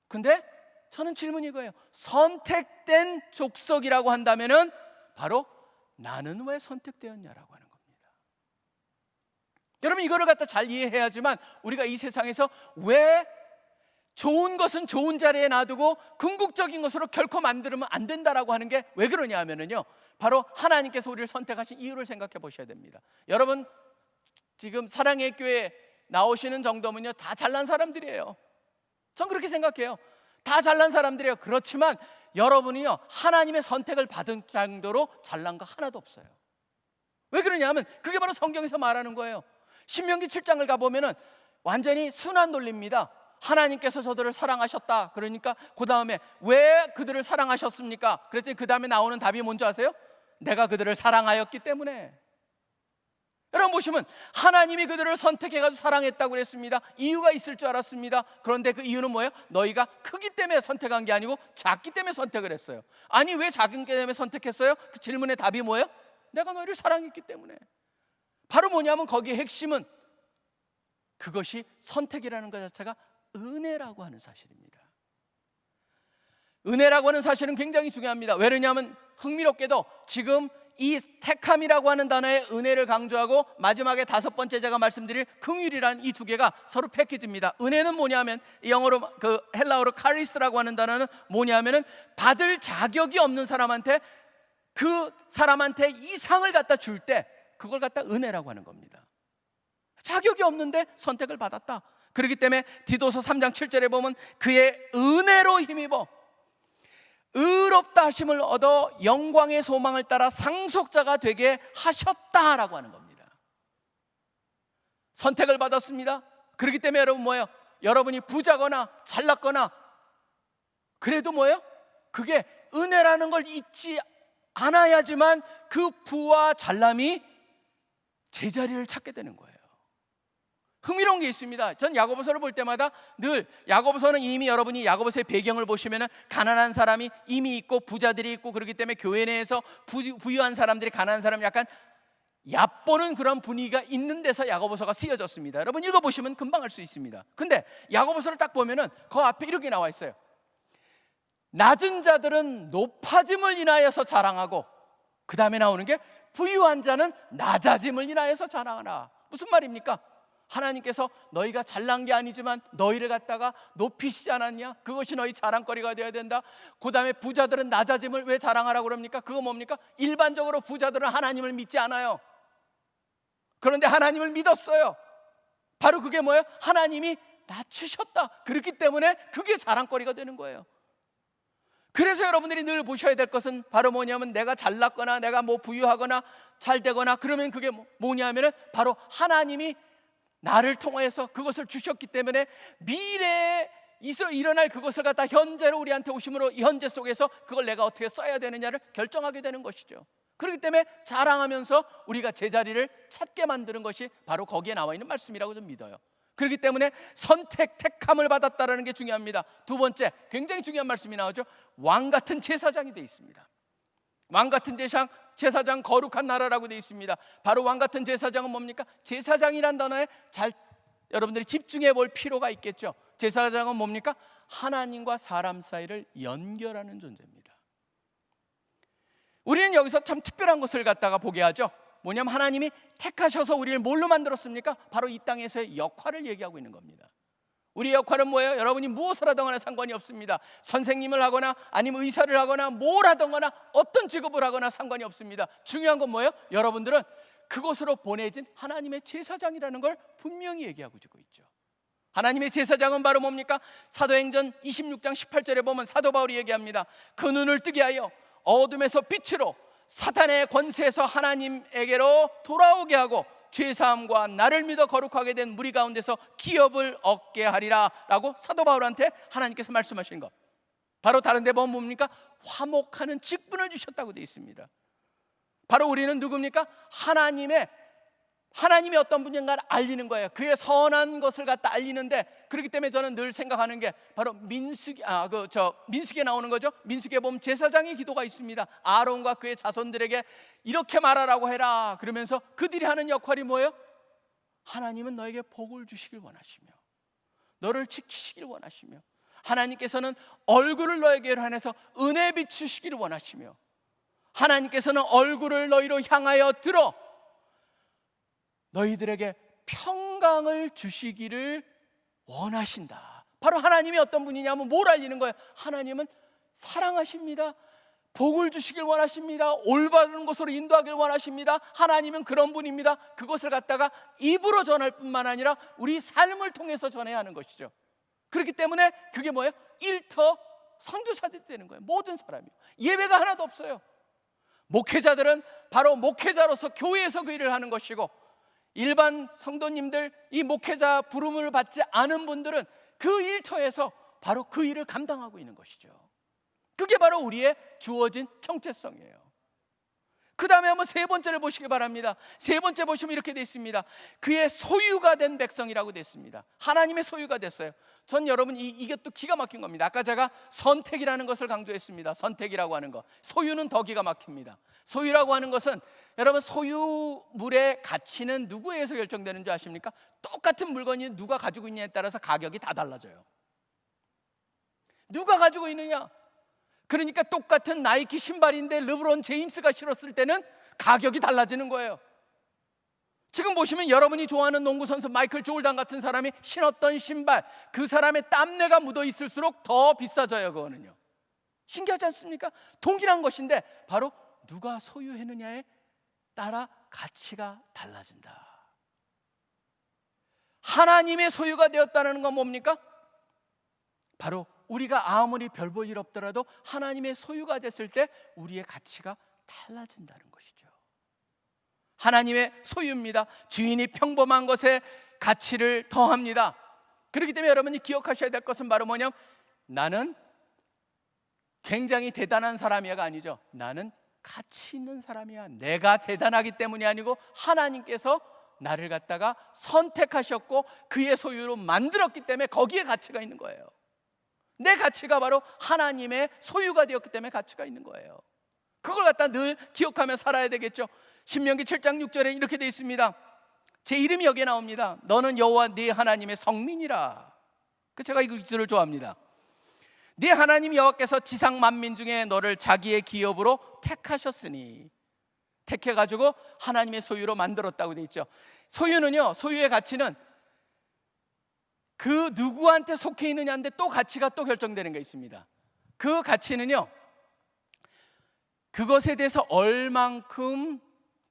근데 저는 질문이 이거예요. 선택된 족속이라고 한다면은 바로 나는 왜 선택되었냐라고 하는 겁니다. 여러분, 이거를 갖다 잘 이해해야지만 우리가 이 세상에서 왜 좋은 것은 좋은 자리에 놔두고 궁극적인 것으로 결코 만들면 안 된다라고 하는 게 왜 그러냐 하면은요, 바로 하나님께서 우리를 선택하신 이유를 생각해 보셔야 됩니다. 여러분 지금 사랑의 교회 나오시는 정도면요 다 잘난 사람들이에요. 전 그렇게 생각해요. 다 잘난 사람들이에요. 그렇지만 여러분이요 하나님의 선택을 받은 정도로 잘난 거 하나도 없어요. 왜 그러냐 하면 그게 바로 성경에서 말하는 거예요. 신명기 7장을 가보면은 완전히 순환 논리입니다. 하나님께서 저들을 사랑하셨다. 그러니까 그 다음에 왜 그들을 사랑하셨습니까? 그랬더니 그 다음에 나오는 답이 뭔지 아세요? 내가 그들을 사랑하였기 때문에. 여러분 보시면 하나님이 그들을 선택해가지고 사랑했다고 그랬습니다. 이유가 있을 줄 알았습니다. 그런데 그 이유는 뭐예요? 너희가 크기 때문에 선택한 게 아니고 작기 때문에 선택을 했어요. 아니 왜 작은 게 때문에 선택했어요? 그 질문의 답이 뭐예요? 내가 너희를 사랑했기 때문에. 바로 뭐냐면 거기에 핵심은 그것이 선택이라는 것 자체가 은혜라고 하는 사실입니다. 은혜라고 하는 사실은 굉장히 중요합니다. 왜냐하면 흥미롭게도 지금 이 택함이라고 하는 단어의 은혜를 강조하고 마지막에 다섯 번째 제가 말씀드릴 긍휼이라는 이 두 개가 서로 패키지입니다. 은혜는 뭐냐면 영어로 그 헬라어로 카리스라고 하는 단어는 뭐냐면은 받을 자격이 없는 사람한테 그 사람한테 이상을 갖다 줄 때 그걸 갖다 은혜라고 하는 겁니다. 자격이 없는데 선택을 받았다. 그렇기 때문에 디도서 3장 7절에 보면 그의 은혜로 힘입어 의롭다 하심을 얻어 영광의 소망을 따라 상속자가 되게 하셨다라고 하는 겁니다. 선택을 받았습니다. 그렇기 때문에 여러분 뭐예요? 여러분이 부자거나 잘났거나 그래도 뭐예요? 그게 은혜라는 걸 잊지 않아야지만 그 부와 잘남이 제자리를 찾게 되는 거예요. 흥미로운 게 있습니다. 전 야고보서를 볼 때마다 늘 야고보서는 이미 여러분이 야고보서의 배경을 보시면은 가난한 사람이 이미 있고 부자들이 있고 그렇기 때문에 교회 내에서 부유한 사람들이 가난한 사람 약간 얕보는 그런 분위기가 있는 데서 야고보서가 쓰여졌습니다. 여러분 읽어보시면 금방 알 수 있습니다. 근데 야고보서를 딱 보면은 그 앞에 이렇게 나와 있어요. 낮은 자들은 높아짐을 인하여서 자랑하고 그 다음에 나오는 게 부유한 자는 낮아짐을 인하여서 자랑하라. 무슨 말입니까? 하나님께서 너희가 잘난 게 아니지만 너희를 갖다가 높이시지 않았냐? 그것이 너희 자랑거리가 되어야 된다. 그 다음에 부자들은 낮아짐을 왜 자랑하라고 그럽니까? 그거 뭡니까? 일반적으로 부자들은 하나님을 믿지 않아요. 그런데 하나님을 믿었어요. 바로 그게 뭐예요? 하나님이 낮추셨다. 그렇기 때문에 그게 자랑거리가 되는 거예요. 그래서 여러분들이 늘 보셔야 될 것은 바로 뭐냐면 내가 잘났거나 내가 뭐 부유하거나 잘되거나 그러면 그게 뭐냐면은 바로 하나님이 나를 통하여서 그것을 주셨기 때문에 미래에 일어날 그것을 갖다 현재로 우리한테 오심으로 현재 속에서 그걸 내가 어떻게 써야 되느냐를 결정하게 되는 것이죠. 그렇기 때문에 자랑하면서 우리가 제자리를 찾게 만드는 것이 바로 거기에 나와 있는 말씀이라고 좀 믿어요. 그렇기 때문에 택함을 받았다는 게 중요합니다. 두 번째 굉장히 중요한 말씀이 나오죠. 왕같은 제사장이 되어 있습니다. 왕같은 제사장 거룩한 나라라고 되어 있습니다. 바로 왕같은 제사장은 뭡니까? 제사장이란 단어에 잘 여러분들이 집중해 볼 필요가 있겠죠. 제사장은 뭡니까? 하나님과 사람 사이를 연결하는 존재입니다. 우리는 여기서 참 특별한 것을 갖다가 보게 하죠. 뭐냐면 하나님이 택하셔서 우리를 뭘로 만들었습니까? 바로 이 땅에서의 역할을 얘기하고 있는 겁니다. 우리의 역할은 뭐예요? 여러분이 무엇을 하거나 상관이 없습니다. 선생님을 하거나 아니면 의사를 하거나 뭘 하거나 어떤 직업을 하거나 상관이 없습니다. 중요한 건 뭐예요? 여러분들은 그곳으로 보내진 하나님의 제사장이라는 걸 분명히 얘기하고 있죠. 하나님의 제사장은 바로 뭡니까? 사도행전 26장 18절에 보면 사도 바울이 얘기합니다. 그 눈을 뜨게 하여 어둠에서 빛으로 사탄의 권세에서 하나님에게로 돌아오게 하고 죄사함과 나를 믿어 거룩하게 된 무리 가운데서 기업을 얻게 하리라 라고 사도 바울한테 하나님께서 말씀하신 것, 바로 다른 데 보면 뭡니까? 화목하는 직분을 주셨다고 되어 있습니다. 바로 우리는 누굽니까? 하나님이 어떤 분인가를 알리는 거예요. 그의 선한 것을 갖다 알리는데, 그렇기 때문에 저는 늘 생각하는 게 바로 민수기에 나오는 거죠. 민수기에 보면 제사장의 기도가 있습니다. 아론과 그의 자손들에게 이렇게 말하라고 해라. 그러면서 그들이 하는 역할이 뭐예요? 하나님은 너에게 복을 주시길 원하시며 너를 지키시길 원하시며 하나님께서는 얼굴을 너에게로 향해서 은혜 비추시길 원하시며 하나님께서는 얼굴을 너희로 향하여 들어 너희들에게 평강을 주시기를 원하신다. 바로 하나님이 어떤 분이냐면 뭘 알리는 거예요? 하나님은 사랑하십니다. 복을 주시길 원하십니다. 올바른 곳으로 인도하길 원하십니다. 하나님은 그런 분입니다. 그것을 갖다가 입으로 전할 뿐만 아니라 우리 삶을 통해서 전해야 하는 것이죠. 그렇기 때문에 그게 뭐예요? 일터 선교사들이 되는 거예요. 모든 사람이요. 예배가 하나도 없어요. 목회자들은 바로 목회자로서 교회에서 그 일을 하는 것이고, 일반 성도님들, 이 목회자 부름을 받지 않은 분들은 그 일터에서 바로 그 일을 감당하고 있는 것이죠. 그게 바로 우리의 주어진 정체성이에요. 그 다음에 한번 세 번째를 보시기 바랍니다. 세 번째 보시면 이렇게 되어 있습니다. 그의 소유가 된 백성이라고 되어 있습니다. 하나님의 소유가 됐어요. 전 여러분 이게 또 기가 막힌 겁니다. 아까 제가 선택이라는 것을 강조했습니다. 선택이라고 하는 것, 소유는 더 기가 막힙니다. 소유라고 하는 것은, 여러분 소유물의 가치는 누구에 의해서 결정되는 줄 아십니까? 똑같은 물건이 누가 가지고 있냐에 따라서 가격이 다 달라져요. 누가 가지고 있느냐. 그러니까 똑같은 나이키 신발인데 르브론 제임스가 신었을 때는 가격이 달라지는 거예요. 지금 보시면 여러분이 좋아하는 농구 선수 마이클 조르단 같은 사람이 신었던 신발, 그 사람의 땀내가 묻어 있을수록 더 비싸져요. 그거는요. 신기하지 않습니까? 동일한 것인데 바로 누가 소유했느냐에 따라 가치가 달라진다. 하나님의 소유가 되었다는 건 뭡니까? 바로 우리가 아무리 별 볼 일 없더라도 하나님의 소유가 됐을 때 우리의 가치가 달라진다는 것이죠. 하나님의 소유입니다. 주인이 평범한 것에 가치를 더합니다. 그렇기 때문에 여러분이 기억하셔야 될 것은 바로 뭐냐면, 나는 굉장히 대단한 사람이야가 아니죠. 나는 가치 있는 사람이야. 내가 대단하기 때문이 아니고 하나님께서 나를 갖다가 선택하셨고 그의 소유로 만들었기 때문에 거기에 가치가 있는 거예요. 내 가치가 바로 하나님의 소유가 되었기 때문에 가치가 있는 거예요. 그걸 갖다 늘 기억하며 살아야 되겠죠. 신명기 7장 6절에 이렇게 되어 있습니다. 제 이름이 여기에 나옵니다. 너는 여호와 네 하나님의 성민이라. 제가 이 글을 좋아합니다. 네 하나님 여호와께서 지상 만민 중에 너를 자기의 기업으로 택하셨으니, 택해가지고 하나님의 소유로 만들었다고 되어 있죠. 소유는요, 소유의 가치는 그 누구한테 속해 있느냐인데 또 가치가 또 결정되는 게 있습니다. 그 가치는요, 그것에 대해서 얼만큼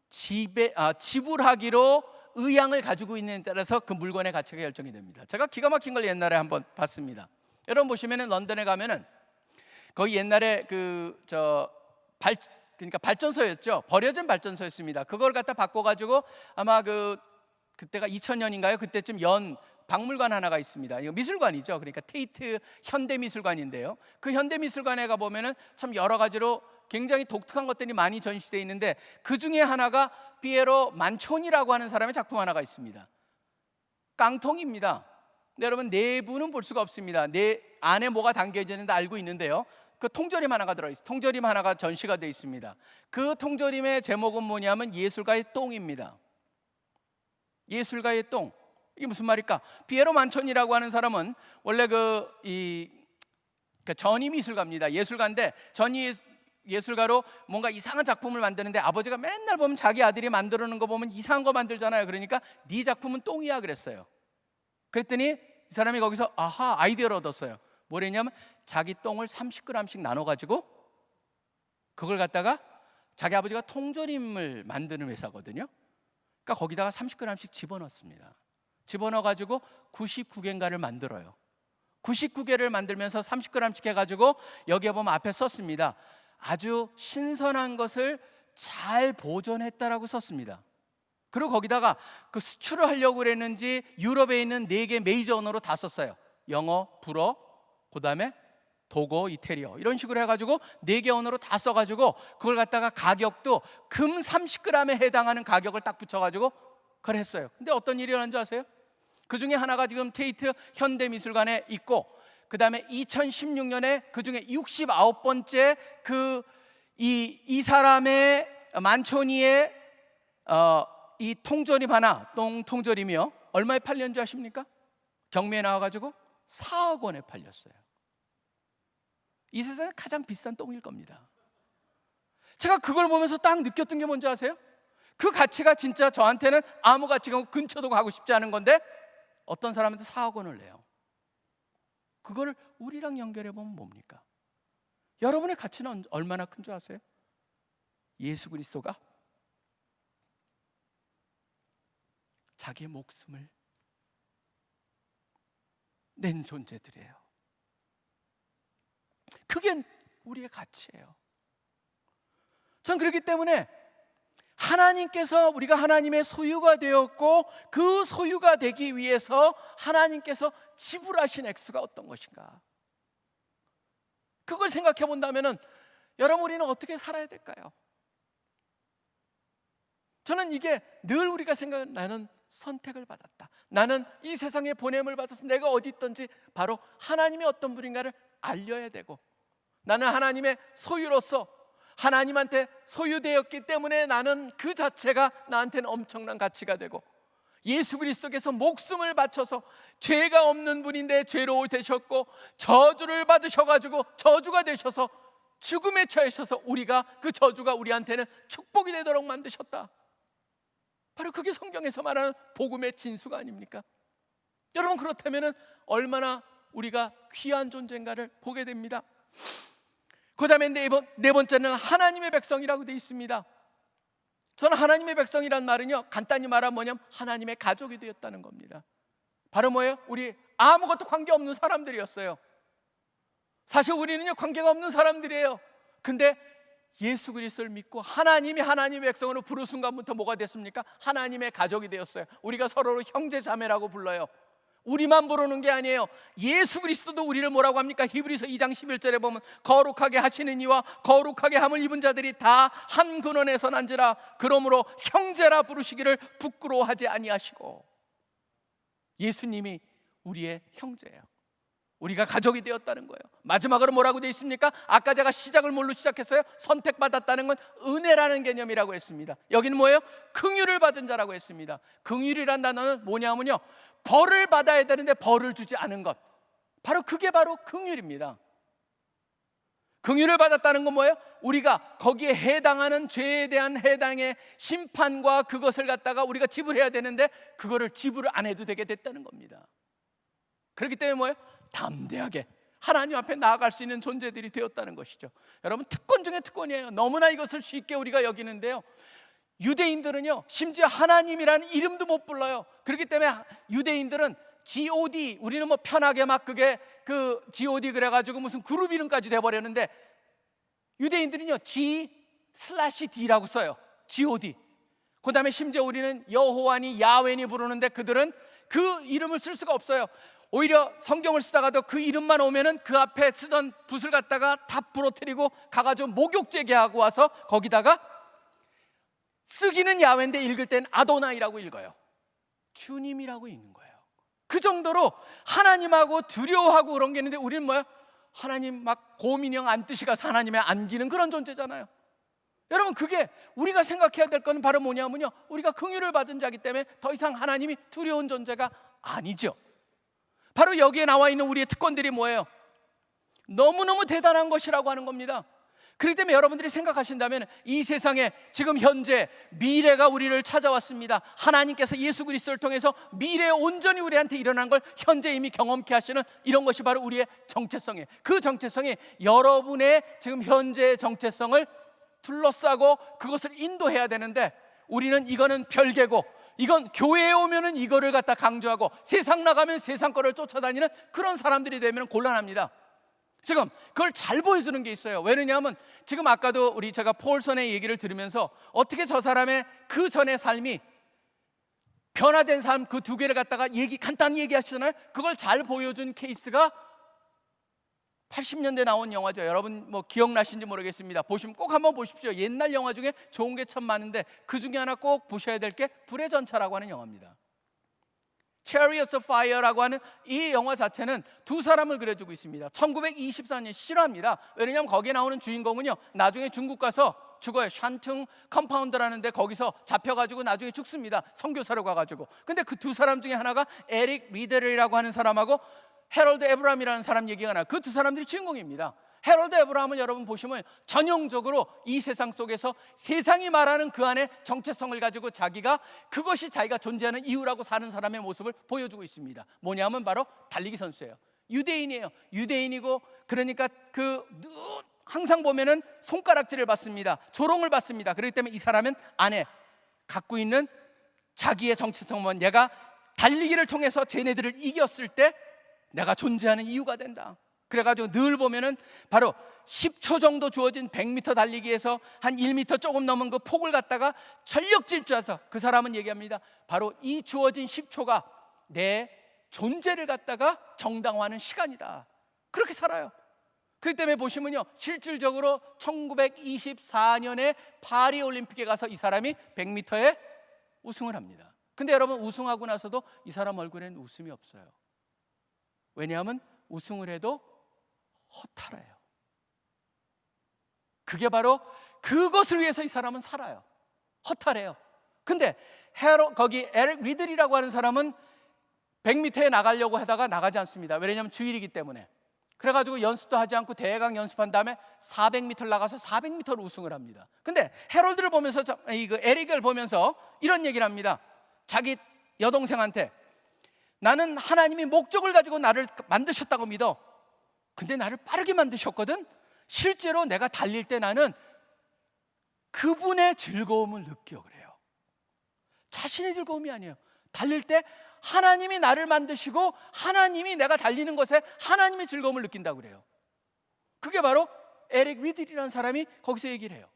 지불하기로 의향을 가지고 있느냐에 따라서 그 물건의 가치가 결정이 됩니다. 제가 기가 막힌 걸 옛날에 한번 봤습니다. 여러분 보시면은 런던에 가면은 거기 옛날에 그러니까 발전소였죠. 버려진 발전소였습니다. 그걸 갖다 바꿔가지고 아마 그때가 2000년인가요? 그때쯤 연 박물관 하나가 있습니다. 이거 미술관이죠. 그러니까 테이트 현대미술관인데요. 그 현대미술관에 가보면은 참 여러 가지로 굉장히 독특한 것들이 많이 전시되어 있는데, 그 중에 하나가 피에로 만초니라고 하는 사람의 작품 하나가 있습니다. 깡통입니다. 근데 여러분 내부는 볼 수가 없습니다. 내 안에 뭐가 담겨져 있는지 알고 있는데요. 그 통조림 하나가 들어있어요. 통조림 하나가 전시가 되어 있습니다. 그 통조림의 제목은 뭐냐면 예술가의 똥입니다. 예술가의 똥. 이게 무슨 말일까? 피에로 만초니라고 하는 사람은 원래 전임 미술가입니다. 예술가인데 전임 예술가로 뭔가 이상한 작품을 만드는데, 아버지가 맨날 보면 자기 아들이 만들어 놓은 거 보면 이상한 거 만들잖아요. 그러니까 네 작품은 똥이야 그랬어요. 그랬더니 이 사람이 거기서 아이디어를 얻었어요. 뭐랬냐면 자기 똥을 30g씩 나눠가지고 그걸 갖다가, 자기 아버지가 통조림을 만드는 회사거든요. 그러니까 거기다가 30g씩 집어넣습니다. 집어넣어가지고 99개인가를 만들어요. 99개를 만들면서 30g씩 해가지고 여기에 보면 앞에 썼습니다. 아주 신선한 것을 잘 보존했다라고 썼습니다. 그리고 거기다가 그 수출을 하려고 그랬는지 유럽에 있는 4개 메이저 언어로 다 썼어요. 영어, 불어, 그 다음에 독어, 이태리어, 이런 식으로 해가지고 4개 언어로 다 써가지고 그걸 갖다가 가격도 금 30g에 해당하는 가격을 딱 붙여가지고 그걸 했어요. 근데 어떤 일이 일어난 줄 아세요? 그 중에 하나가 지금 테이트 현대미술관에 있고, 그 다음에 2016년에 그 중에 69번째 이 사람의 만초니의 이 통조림 하나, 통조림이요, 얼마에 팔렸는 줄 아십니까? 경매에 나와가지고 4억 원에 팔렸어요. 이 세상에 가장 비싼 똥일 겁니다. 제가 그걸 보면서 딱 느꼈던 게 뭔지 아세요? 그 가치가 진짜 저한테는 아무 가치가 없고 근처도 가고 싶지 않은 건데 어떤 사람한테 4억 원을 내요. 그거를 우리랑 연결해 보면 뭡니까? 여러분의 가치는 얼마나 큰 줄 아세요? 예수 그리스도가 자기의 목숨을 낸 존재들이에요. 그게 우리의 가치예요. 전 그렇기 때문에 하나님께서 우리가 하나님의 소유가 되었고 그 소유가 되기 위해서 하나님께서 지불하신 액수가 어떤 것인가, 그걸 생각해 본다면 여러분 우리는 어떻게 살아야 될까요? 저는 이게 늘 우리가 생각하는, 나는 선택을 받았다, 나는 이 세상에 보냄을 받아서 내가 어디 있든지 바로 하나님이 어떤 분인가를 알려야 되고, 나는 하나님의 소유로서 하나님한테 소유되었기 때문에 나는 그 자체가 나한테는 엄청난 가치가 되고, 예수 그리스도께서 목숨을 바쳐서 죄가 없는 분인데 죄로 되셨고 저주를 받으셔가지고 저주가 되셔서 죽음에 처하셔서 우리가 그 저주가 우리한테는 축복이 되도록 만드셨다. 바로 그게 성경에서 말하는 복음의 진수가 아닙니까? 여러분, 그렇다면 얼마나 우리가 귀한 존재인가를 보게 됩니다. 그 다음에 네 번째는 하나님의 백성이라고 되어 있습니다. 저는 하나님의 백성이란 말은요, 간단히 말하면 뭐냐면 하나님의 가족이 되었다는 겁니다. 바로 뭐예요? 우리 아무것도 관계없는 사람들이었어요. 사실 우리는요 관계가 없는 사람들이에요. 근데 예수 그리스도를 믿고 하나님이 하나님의 백성으로 부른 순간부터 뭐가 됐습니까? 하나님의 가족이 되었어요. 우리가 서로를 형제 자매라고 불러요. 우리만 부르는 게 아니에요. 예수 그리스도도 우리를 뭐라고 합니까? 히브리서 2장 11절에 보면 거룩하게 하시는 이와 거룩하게 함을 입은 자들이 다 한 근원에서 난지라. 그러므로 형제라 부르시기를 부끄러워하지 아니하시고. 예수님이 우리의 형제예요. 우리가 가족이 되었다는 거예요. 마지막으로 뭐라고 되어 있습니까? 아까 제가 시작을 뭘로 시작했어요? 선택받았다는 건 은혜라는 개념이라고 했습니다. 여기는 뭐예요? 긍휼을 받은 자라고 했습니다. 긍휼이란 단어는 뭐냐면요, 벌을 받아야 되는데 벌을 주지 않은 것, 바로 그게 바로 긍휼입니다. 긍휼을 받았다는 건 뭐예요? 우리가 거기에 해당하는 죄에 대한 해당의 심판과 그것을 갖다가 우리가 지불해야 되는데 그거를 지불을 안 해도 되게 됐다는 겁니다. 그렇기 때문에 뭐예요? 담대하게 하나님 앞에 나아갈 수 있는 존재들이 되었다는 것이죠. 여러분, 특권 중에 특권이에요. 너무나 이것을 쉽게 우리가 여기는데요, 유대인들은요 심지어 하나님이라는 이름도 못 불러요. 그렇기 때문에 유대인들은 God, 우리는 뭐 편하게 막 그게 그 God 그래가지고 무슨 그룹 이름까지 돼버렸는데, 유대인들은요 G/D라고 써요. God. 그 다음에 심지어 우리는 여호와니 야훼니 부르는데 그들은 그 이름을 쓸 수가 없어요. 오히려 성경을 쓰다가도 그 이름만 오면은 그 앞에 쓰던 붓을 갖다가 다 부러뜨리고 가가지고 목욕제게 하고 와서 거기다가 쓰기는 야훼인데 읽을 땐 아도나이라고 읽어요. 주님이라고 읽는 거예요. 그 정도로 하나님하고 두려워하고 그런 게 있는데, 우리는 뭐야? 하나님 막 곰인형 안듯이 가서 하나님에 안기는 그런 존재잖아요. 여러분, 그게 우리가 생각해야 될 건 바로 뭐냐면요, 우리가 긍휼을 받은 자이기 때문에 더 이상 하나님이 두려운 존재가 아니죠. 바로 여기에 나와 있는 우리의 특권들이 뭐예요? 너무너무 대단한 것이라고 하는 겁니다. 그렇기 때문에 여러분들이 생각하신다면 이 세상에 지금 현재 미래가 우리를 찾아왔습니다. 하나님께서 예수 그리스도를 통해서 미래에 온전히 우리한테 일어난 걸 현재 이미 경험케 하시는 이런 것이 바로 우리의 정체성이에요. 그 정체성이 여러분의 지금 현재의 정체성을 둘러싸고 그것을 인도해야 되는데, 우리는 이거는 별개고, 이건 교회에 오면은 이거를 갖다 강조하고 세상 나가면 세상 거를 쫓아다니는 그런 사람들이 되면 곤란합니다. 지금 그걸 잘 보여주는 게 있어요. 왜냐하면 지금 아까도 제가 폴선의 얘기를 들으면서 어떻게 저 사람의 그 전의 삶이 변화된 삶, 그 두 개를 갖다가 간단히 얘기하시잖아요. 그걸 잘 보여준 케이스가 80년대 나온 영화죠. 여러분 뭐 기억나신지 모르겠습니다. 보시면 꼭 한번 보십시오. 옛날 영화 중에 좋은 게 참 많은데 그 중에 하나 꼭 보셔야 될 게 불의 전차라고 하는 영화입니다. Chariots of Fire라고 하는 이 영화 자체는 두 사람을 그려주고 있습니다. 1924년 실화입니다. 왜냐하면 거기에 나오는 주인공은요 나중에 중국 가서 죽어요. 샨퉁 컴파운드라는 데 거기서 잡혀가지고 나중에 죽습니다. 선교사로 가가지고. 근데 그 두 사람 중에 하나가 에릭 리더리라고 하는 사람하고 해럴드 에브람이라는 사람 얘기가 나요. 그 두 사람들이 주인공입니다. 해럴드 에브람을 여러분 보시면 전형적으로 이 세상 속에서 세상이 말하는 그 안에 정체성을 가지고 그것이 자기가 존재하는 이유라고 사는 사람의 모습을 보여주고 있습니다. 뭐냐면 바로 달리기 선수예요. 유대인이에요. 유대인이고 그러니까 항상 보면은 손가락질을 받습니다. 조롱을 받습니다. 그렇기 때문에 이 사람은 안에 갖고 있는 자기의 정체성은 얘가 달리기를 통해서 쟤네들을 이겼을 때 내가 존재하는 이유가 된다. 그래가지고 늘 보면은 바로 10초 정도 주어진 100m 달리기에서 한 1m 조금 넘은 그 폭을 갖다가 전력 질주해서 그 사람은 얘기합니다. 바로 이 주어진 10초가 내 존재를 갖다가 정당화하는 시간이다. 그렇게 살아요. 그렇기 때문에 보시면요, 실질적으로 1924년에 파리 올림픽에 가서 이 사람이 100m에 우승을 합니다. 근데 여러분, 우승하고 나서도 이 사람 얼굴에는 웃음이 없어요. 왜냐하면 우승을 해도 허탈해요. 그게 바로 그것을 위해서 이 사람은 살아요. 허탈해요. 근데 거기 에릭 리들이라고 하는 사람은 100m에 나가려고 하다가 나가지 않습니다. 왜냐하면 주일이기 때문에. 그래가지고 연습도 하지 않고 대강 연습한 다음에 400m를 나가서 400m로 우승을 합니다. 근데 해롤드를 보면서, 에릭을 보면서 이런 얘기를 합니다. 자기 여동생한테, 나는 하나님이 목적을 가지고 나를 만드셨다고 믿어. 근데 나를 빠르게 만드셨거든. 실제로 내가 달릴 때 나는 그분의 즐거움을 느껴. 그래요. 자신의 즐거움이 아니에요. 달릴 때 하나님이 나를 만드시고 하나님이 내가 달리는 것에 하나님의 즐거움을 느낀다고 그래요. 그게 바로 에릭 리들이라는 사람이 거기서 얘기를 해요.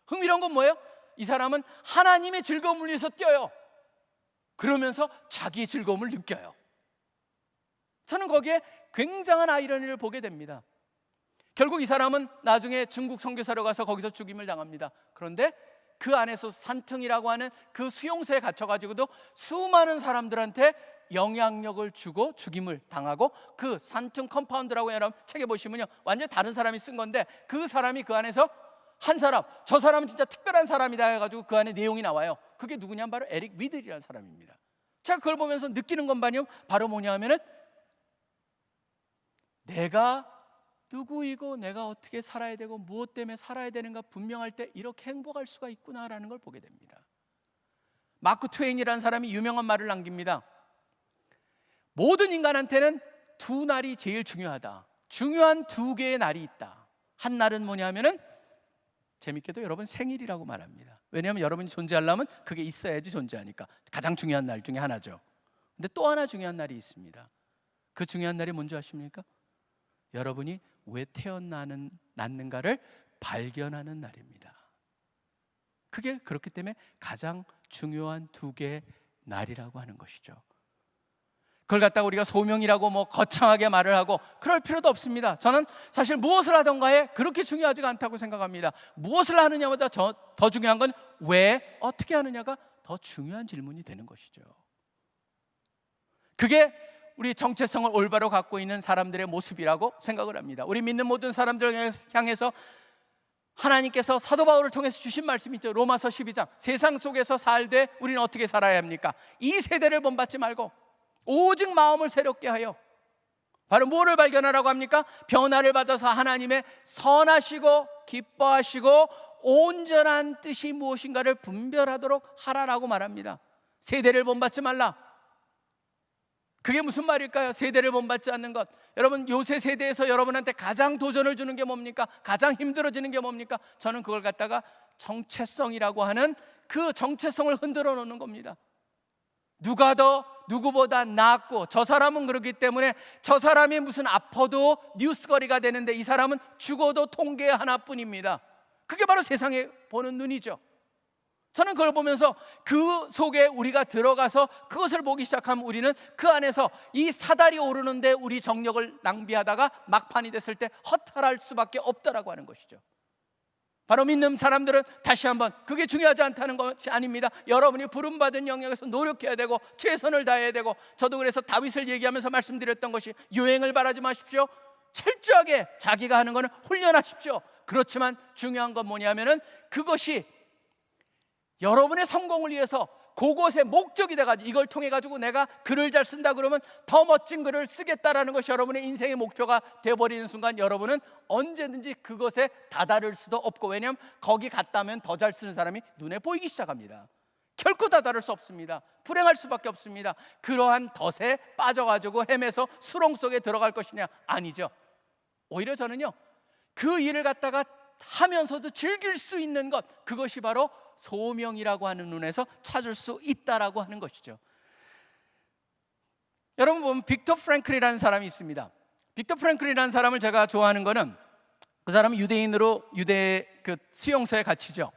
흥미로운 건 뭐예요? 이 사람은 하나님의 즐거움을 위해서 뛰어요. 그러면서 자기의 즐거움을 느껴요. 저는 거기에 굉장한 아이러니를 보게 됩니다. 결국 이 사람은 나중에 중국 선교사로 가서 거기서 죽임을 당합니다. 그런데 그 안에서 산퉁이라고 하는 그 수용소에 갇혀가지고도 수많은 사람들한테 영향력을 주고 죽임을 당하고, 그 산퉁 컴파운드라고 여러분 책에 보시면요, 완전히 다른 사람이 쓴 건데 그 사람이 그 안에서 한 사람, 저 사람은 진짜 특별한 사람이다 해가지고 그 안에 내용이 나와요. 그게 누구냐면 바로 에릭 리들이라는 사람입니다. 제가 그걸 보면서 느끼는 건 바로 뭐냐 하면은, 내가 누구이고 내가 어떻게 살아야 되고 무엇 때문에 살아야 되는가 분명할 때 이렇게 행복할 수가 있구나라는 걸 보게 됩니다. 마크 트웨인이라는 사람이 유명한 말을 남깁니다. 모든 인간한테는 두 날이 제일 중요하다. 중요한 두 개의 날이 있다. 한 날은 뭐냐면은, 재밌게도 여러분 생일이라고 말합니다. 왜냐하면 여러분이 존재하려면 그게 있어야지 존재하니까. 가장 중요한 날 중에 하나죠. 근데 또 하나 중요한 날이 있습니다. 그 중요한 날이 뭔지 아십니까? 여러분이 왜 태어났는가를 발견하는 날입니다. 그게 그렇기 때문에 가장 중요한 두 개의 날이라고 하는 것이죠. 그걸 갖다가 우리가 소명이라고 거창하게 말을 하고 그럴 필요도 없습니다. 저는 사실 무엇을 하던가에 그렇게 중요하지가 않다고 생각합니다. 무엇을 하느냐보다 더 중요한 건 왜, 어떻게 하느냐가 더 중요한 질문이 되는 것이죠. 그게 우리 정체성을 올바로 갖고 있는 사람들의 모습이라고 생각을 합니다. 우리 믿는 모든 사람들을 향해서 하나님께서 사도 바울을 통해서 주신 말씀이 있죠. 로마서 12장. 세상 속에서 살되 우리는 어떻게 살아야 합니까? 이 세대를 본받지 말고 오직 마음을 새롭게 하여, 바로 뭐를 발견하라고 합니까? 변화를 받아서 하나님의 선하시고 기뻐하시고 온전한 뜻이 무엇인가를 분별하도록 하라라고 말합니다. 세대를 본받지 말라. 그게 무슨 말일까요? 세대를 본받지 않는 것. 여러분, 요새 세대에서 여러분한테 가장 도전을 주는 게 뭡니까? 가장 힘들어지는 게 뭡니까? 저는 그걸 갖다가 정체성이라고 하는 그 정체성을 흔들어 놓는 겁니다. 누가 더 누구보다 낫고, 저 사람은 그렇기 때문에 저 사람이 무슨 아파도 뉴스거리가 되는데 이 사람은 죽어도 통계 하나뿐입니다. 그게 바로 세상에 보는 눈이죠. 저는 그걸 보면서 그 속에 우리가 들어가서 그것을 보기 시작하면 우리는 그 안에서 이 사다리 오르는데 우리 정력을 낭비하다가 막판이 됐을 때 허탈할 수밖에 없다라고 하는 것이죠. 바로 믿는 사람들은 다시 한번, 그게 중요하지 않다는 것이 아닙니다. 여러분이 부름받은 영역에서 노력해야 되고 최선을 다해야 되고, 저도 그래서 다윗을 얘기하면서 말씀드렸던 것이, 유행을 바라지 마십시오. 철저하게 자기가 하는 것은 훈련하십시오. 그렇지만 중요한 건 뭐냐면은, 그것이 여러분의 성공을 위해서 그것의 목적이 돼가지고 이걸 통해 가지고 내가 글을 잘 쓴다 그러면 더 멋진 글을 쓰겠다라는 것이 여러분의 인생의 목표가 되어버리는 순간 여러분은 언제든지 그것에 다다를 수도 없고, 왜냐하면 거기 갔다면 더 잘 쓰는 사람이 눈에 보이기 시작합니다. 결코 다다를 수 없습니다. 불행할 수밖에 없습니다. 그러한 덫에 빠져가지고 헤매서 수렁 속에 들어갈 것이냐? 아니죠. 오히려 저는요, 그 일을 갖다가 하면서도 즐길 수 있는 것, 그것이 바로 소명이라고 하는 눈에서 찾을 수 있다라고 하는 것이죠. 여러분 보면 빅터 프랭클이라는 사람이 있습니다. 빅터 프랭클이라는 사람을 제가 좋아하는 거는, 그 사람은 유대인으로 유대 그 수용소에 갇히죠.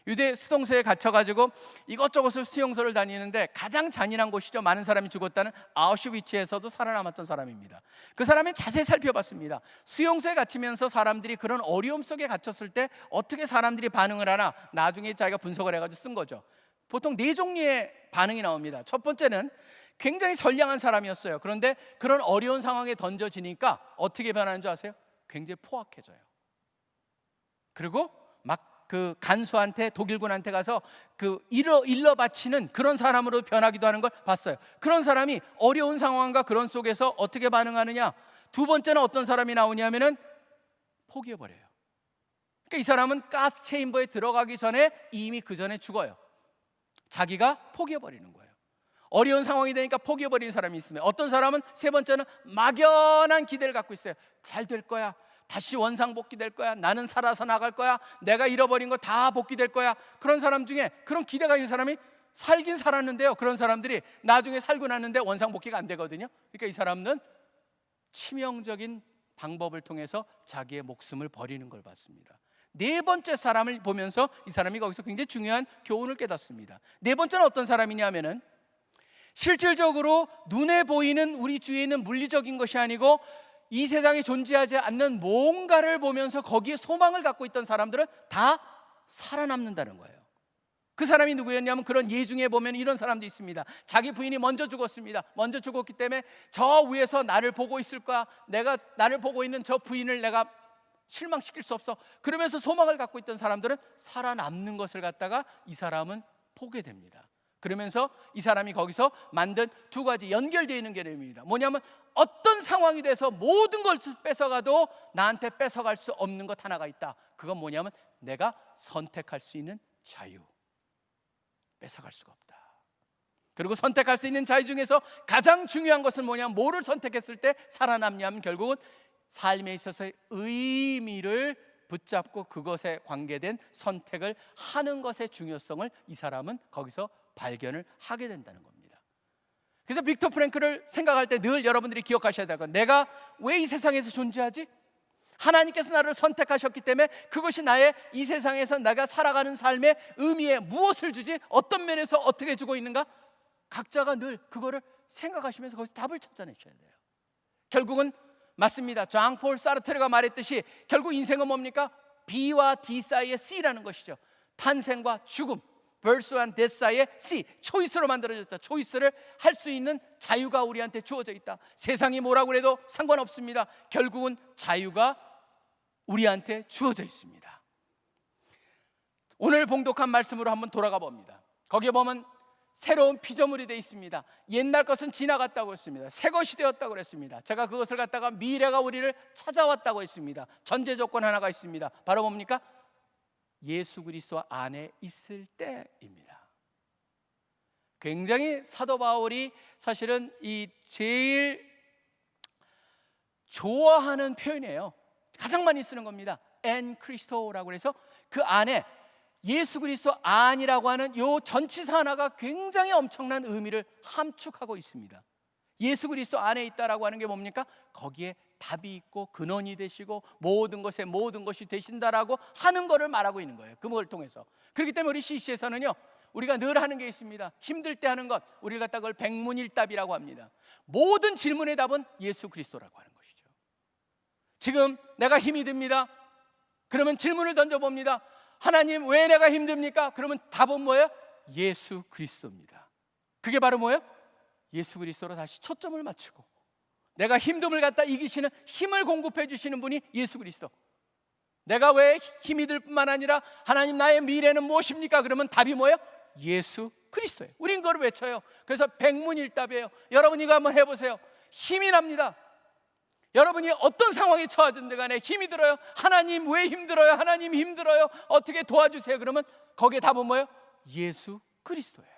유대 수용소에 갇혀가지고 이것저것을 수용소를 다니는데 가장 잔인한 곳이죠. 많은 사람이 죽었다는 아우슈비츠에서도 살아남았던 사람입니다. 그 사람이 자세히 살펴봤습니다. 수용소에 갇히면서 사람들이 그런 어려움 속에 갇혔을 때 어떻게 사람들이 반응을 하나, 나중에 자기가 분석을 해가지고 쓴 거죠. 보통 4종류의 반응이 나옵니다. 첫 번째는 굉장히 선량한 사람이었어요. 그런데 그런 어려운 상황에 던져지니까 어떻게 변하는 줄 아세요? 굉장히 포악해져요. 그리고 막 그 간수한테, 독일군한테 가서 그 일러 바치는 그런 사람으로 변하기도 하는 걸 봤어요. 그런 사람이 어려운 상황과 그런 속에서 어떻게 반응하느냐. 두 번째는 어떤 사람이 나오냐면은 포기해버려요. 그러니까 이 사람은 가스 체인버에 들어가기 전에 이미 그 전에 죽어요. 자기가 포기해버리는 거예요. 어려운 상황이 되니까 포기해버리는 사람이 있으면, 어떤 사람은 세 번째는 막연한 기대를 갖고 있어요. 잘 될 거야, 다시 원상복귀 될 거야, 나는 살아서 나갈 거야, 내가 잃어버린 거 다 복귀될 거야. 그런 사람 중에 그런 기대가 있는 사람이 살긴 살았는데요, 그런 사람들이 나중에 살고 났는데 원상복귀가 안 되거든요. 그러니까 이 사람은 치명적인 방법을 통해서 자기의 목숨을 버리는 걸 봤습니다. 네 번째 사람을 보면서 이 사람이 거기서 굉장히 중요한 교훈을 깨닫습니다. 네 번째는 어떤 사람이냐면은, 실질적으로 눈에 보이는 우리 주위에 있는 물리적인 것이 아니고 이 세상에 존재하지 않는 뭔가를 보면서 거기에 소망을 갖고 있던 사람들은 다 살아남는다는 거예요. 그 사람이 누구였냐면, 그런 예 중에 보면 이런 사람도 있습니다. 자기 부인이 먼저 죽었습니다. 먼저 죽었기 때문에 저 위에서 나를 보고 있을 거야, 내가 나를 보고 있는 저 부인을 내가 실망시킬 수 없어. 그러면서 소망을 갖고 있던 사람들은 살아남는 것을 갖다가 이 사람은 보게 됩니다. 그러면서 이 사람이 거기서 만든 두 가지 연결되어 있는 개념입니다. 뭐냐면, 어떤 상황이 돼서 모든 걸 뺏어가도 나한테 뺏어갈 수 없는 것 하나가 있다. 그건 뭐냐면, 내가 선택할 수 있는 자유. 뺏어갈 수가 없다. 그리고 선택할 수 있는 자유 중에서 가장 중요한 것은 뭐냐면, 뭐를 선택했을 때 살아남냐면, 결국은 삶에 있어서의 의미를 붙잡고 그것에 관계된 선택을 하는 것의 중요성을 이 사람은 거기서 발견을 하게 된다는 겁니다. 그래서 빅터 프랭클을 생각할 때 늘 여러분들이 기억하셔야 될 건, 내가 왜 이 세상에서 존재하지? 하나님께서 나를 선택하셨기 때문에 그것이 나의 이 세상에서 내가 살아가는 삶의 의미에 무엇을 주지? 어떤 면에서 어떻게 주고 있는가? 각자가 늘 그거를 생각하시면서 거기서 답을 찾아내셔야 돼요. 결국은 맞습니다. 장폴 사르트르가 말했듯이 결국 인생은 뭡니까? B와 D 사이의 C라는 것이죠. 탄생과 죽음, birth와 death 사이의 C, 초이스로 만들어졌다. 초이스를 할 수 있는 자유가 우리한테 주어져 있다. 세상이 뭐라고 그래도 상관없습니다. 결국은 자유가 우리한테 주어져 있습니다. 오늘 봉독한 말씀으로 한번 돌아가 봅니다. 거기에 보면 새로운 피조물이 되어 있습니다. 옛날 것은 지나갔다고 했습니다. 새 것이 되었다고 했습니다. 제가 그것을 갖다가 미래가 우리를 찾아왔다고 했습니다. 전제 조건 하나가 있습니다. 바로 뭡니까? 예수 그리스도 안에 있을 때입니다. 굉장히 사도 바울이 사실은 이 제일 좋아하는 표현이에요. 가장 많이 쓰는 겁니다. 엔 크리스토라고 해서 그 안에 예수 그리스도 안이라고 하는 요 전치사 하나가 굉장히 엄청난 의미를 함축하고 있습니다. 예수 그리스도 안에 있다라고 하는 게 뭡니까? 거기에 답이 있고 근원이 되시고 모든 것에 모든 것이 되신다라고 하는 것을 말하고 있는 거예요. 그걸 통해서. 그렇기 때문에 우리 CC에서는요, 우리가 늘 하는 게 있습니다. 힘들 때 하는 것, 우리가 갖다 그걸 백문일답이라고 합니다. 모든 질문의 답은 예수 그리스도라고 하는 것이죠. 지금 내가 힘이 듭니다. 그러면 질문을 던져봅니다. 하나님, 왜 내가 힘듭니까? 그러면 답은 뭐예요? 예수 그리스도입니다. 그게 바로 뭐예요? 예수 그리스도로 다시 초점을 맞추고 내가 힘듦을 갖다 이기시는 힘을 공급해 주시는 분이 예수 그리스도. 내가 왜 힘이 들 뿐만 아니라 하나님, 나의 미래는 무엇입니까? 그러면 답이 뭐예요? 예수 그리스도예요. 우린 그걸 외쳐요. 그래서 백문일답이에요. 여러분이 이거 한번 해보세요. 힘이 납니다. 여러분이 어떤 상황에 처하든지 간에 힘이 들어요. 하나님 왜 힘들어요? 하나님 힘들어요. 어떻게 도와주세요? 그러면 거기에 답은 뭐예요? 예수 그리스도예요.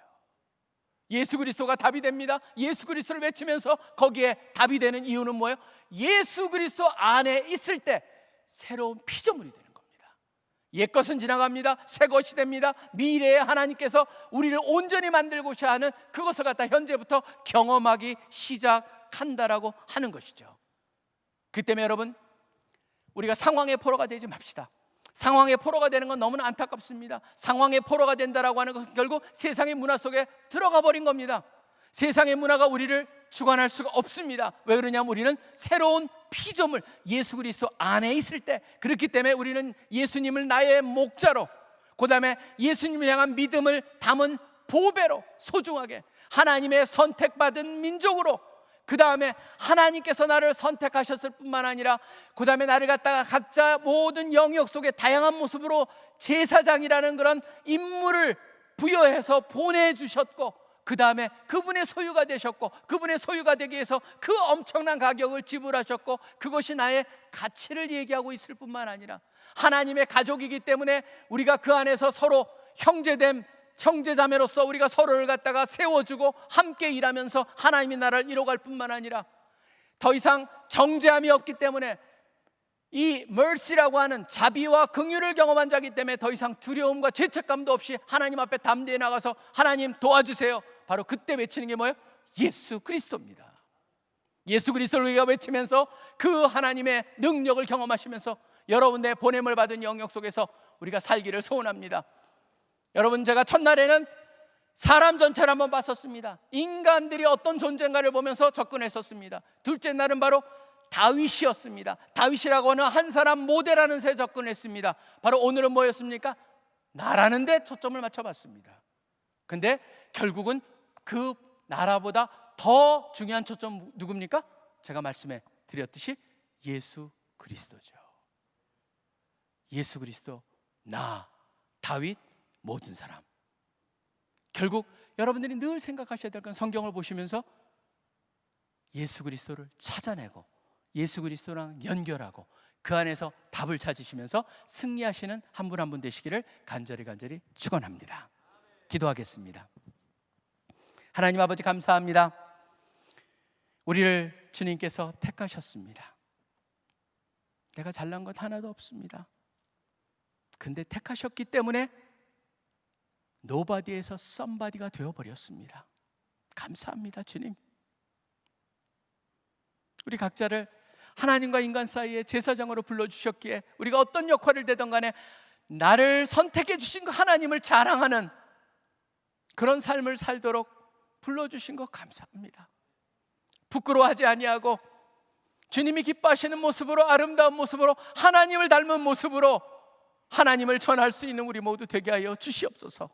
예수 그리스도가 답이 됩니다. 예수 그리스도를 외치면서 거기에 답이 되는 이유는 뭐예요? 예수 그리스도 안에 있을 때 새로운 피조물이 되는 겁니다. 옛것은 지나갑니다. 새 것이 됩니다. 미래에 하나님께서 우리를 온전히 만들고자 하는 그것을 갖다 현재부터 경험하기 시작한다라고 하는 것이죠. 그 때문에 여러분, 우리가 상황의 포로가 되지 맙시다. 상황의 포로가 되는 건 너무나 안타깝습니다. 상황의 포로가 된다라고 하는 것은 결국 세상의 문화 속에 들어가 버린 겁니다. 세상의 문화가 우리를 주관할 수가 없습니다. 왜 그러냐면 우리는 새로운 피조물 예수 그리스도 안에 있을 때, 그렇기 때문에 우리는 예수님을 나의 목자로, 그 다음에 예수님을 향한 믿음을 담은 보배로 소중하게, 하나님의 선택받은 민족으로, 그 다음에 하나님께서 나를 선택하셨을 뿐만 아니라 그 다음에 나를 갖다가 각자 모든 영역 속에 다양한 모습으로 제사장이라는 그런 임무를 부여해서 보내주셨고, 그 다음에 그분의 소유가 되셨고, 그분의 소유가 되기 위해서 그 엄청난 가격을 지불하셨고, 그것이 나의 가치를 얘기하고 있을 뿐만 아니라 하나님의 가족이기 때문에 우리가 그 안에서 서로 형제됨, 형제자매로서 우리가 서로를 갖다가 세워주고 함께 일하면서 하나님의 나라를 이뤄갈 뿐만 아니라 더 이상 정죄함이 없기 때문에 이 mercy라고 하는 자비와 긍휼을 경험한 자이기 때문에 더 이상 두려움과 죄책감도 없이 하나님 앞에 담대히 나가서 하나님 도와주세요, 바로 그때 외치는 게 뭐예요? 예수 그리스도입니다. 예수 그리스도를 우리가 외치면서 그 하나님의 능력을 경험하시면서 여러분의 보냄을 받은 영역 속에서 우리가 살기를 소원합니다. 여러분, 제가 첫날에는 사람 전체를 한번 봤었습니다. 인간들이 어떤 존재인가를 보면서 접근했었습니다. 둘째 날은 바로 다윗이었습니다. 다윗이라고 하는 한 사람 모델하는 새 접근했습니다. 바로 오늘은 뭐였습니까? 나라는 데 초점을 맞춰봤습니다. 근데 결국은 그 나라보다 더 중요한 초점 누굽니까? 제가 말씀해 드렸듯이 예수 그리스도죠. 예수 그리스도, 나, 다윗, 모든 사람. 결국 여러분들이 늘 생각하셔야 될 건 성경을 보시면서 예수 그리스도를 찾아내고 예수 그리스도랑 연결하고 그 안에서 답을 찾으시면서 승리하시는 한 분 한 분 되시기를 간절히 축원합니다. 기도하겠습니다. 하나님 아버지, 감사합니다. 우리를 주님께서 택하셨습니다. 내가 잘난 것 하나도 없습니다. 근데 택하셨기 때문에 노바디에서 썸바디가 되어버렸습니다. 감사합니다, 주님. 우리 각자를 하나님과 인간 사이에 제사장으로 불러주셨기에 우리가 어떤 역할을 되든 간에 나를 선택해 주신 그 하나님을 자랑하는 그런 삶을 살도록 불러주신 것 감사합니다. 부끄러워하지 아니하고 주님이 기뻐하시는 모습으로, 아름다운 모습으로, 하나님을 닮은 모습으로 하나님을 전할 수 있는 우리 모두 되게 하여 주시옵소서.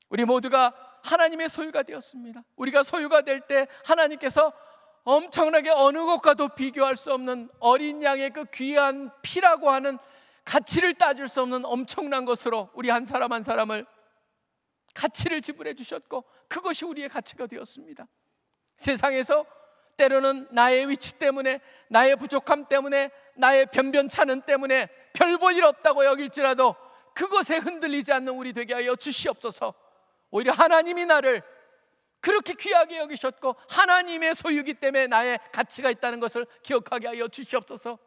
우리 모두가 하나님의 소유가 되었습니다. 우리가 소유가 될 때 하나님께서 엄청나게 어느 것과도 비교할 수 없는 어린 양의 그 귀한 피라고 하는 가치를 따질 수 없는 엄청난 것으로 우리 한 사람 한 사람을 가치를 지불해 주셨고, 그것이 우리의 가치가 되었습니다. 세상에서 때로는 나의 위치 때문에, 나의 부족함 때문에, 나의 변변찮음 때문에 별 볼 일 없다고 여길지라도 그것에 흔들리지 않는 우리 되게 하여 주시옵소서. 오히려 하나님이 나를 그렇게 귀하게 여기셨고 하나님의 소유이기 때문에 나의 가치가 있다는 것을 기억하게 하여 주시옵소서.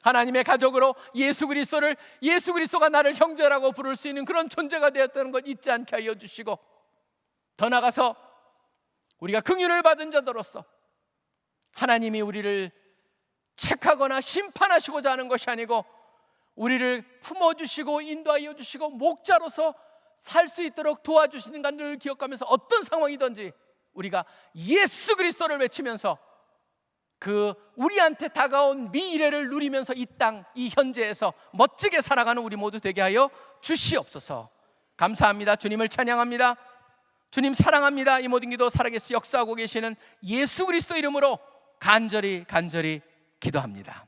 하나님의 가족으로 예수 그리스도가 나를 형제라고 부를 수 있는 그런 존재가 되었다는 것 잊지 않게 하여 주시고, 더 나아가서 우리가 긍휼을 받은 자들로서 하나님이 우리를 책하거나 심판하시고자 하는 것이 아니고 우리를 품어주시고 인도하여 주시고 목자로서 살 수 있도록 도와주시는 것을 기억하면서 어떤 상황이든지 우리가 예수 그리스도를 외치면서 그 우리한테 다가온 미래를 누리면서 이 땅, 이 현재에서 멋지게 살아가는 우리 모두 되게 하여 주시옵소서. 감사합니다. 주님을 찬양합니다. 주님 사랑합니다. 이 모든 기도 살아계시 역사하고 계시는 예수 그리스도 이름으로 간절히 기도합니다.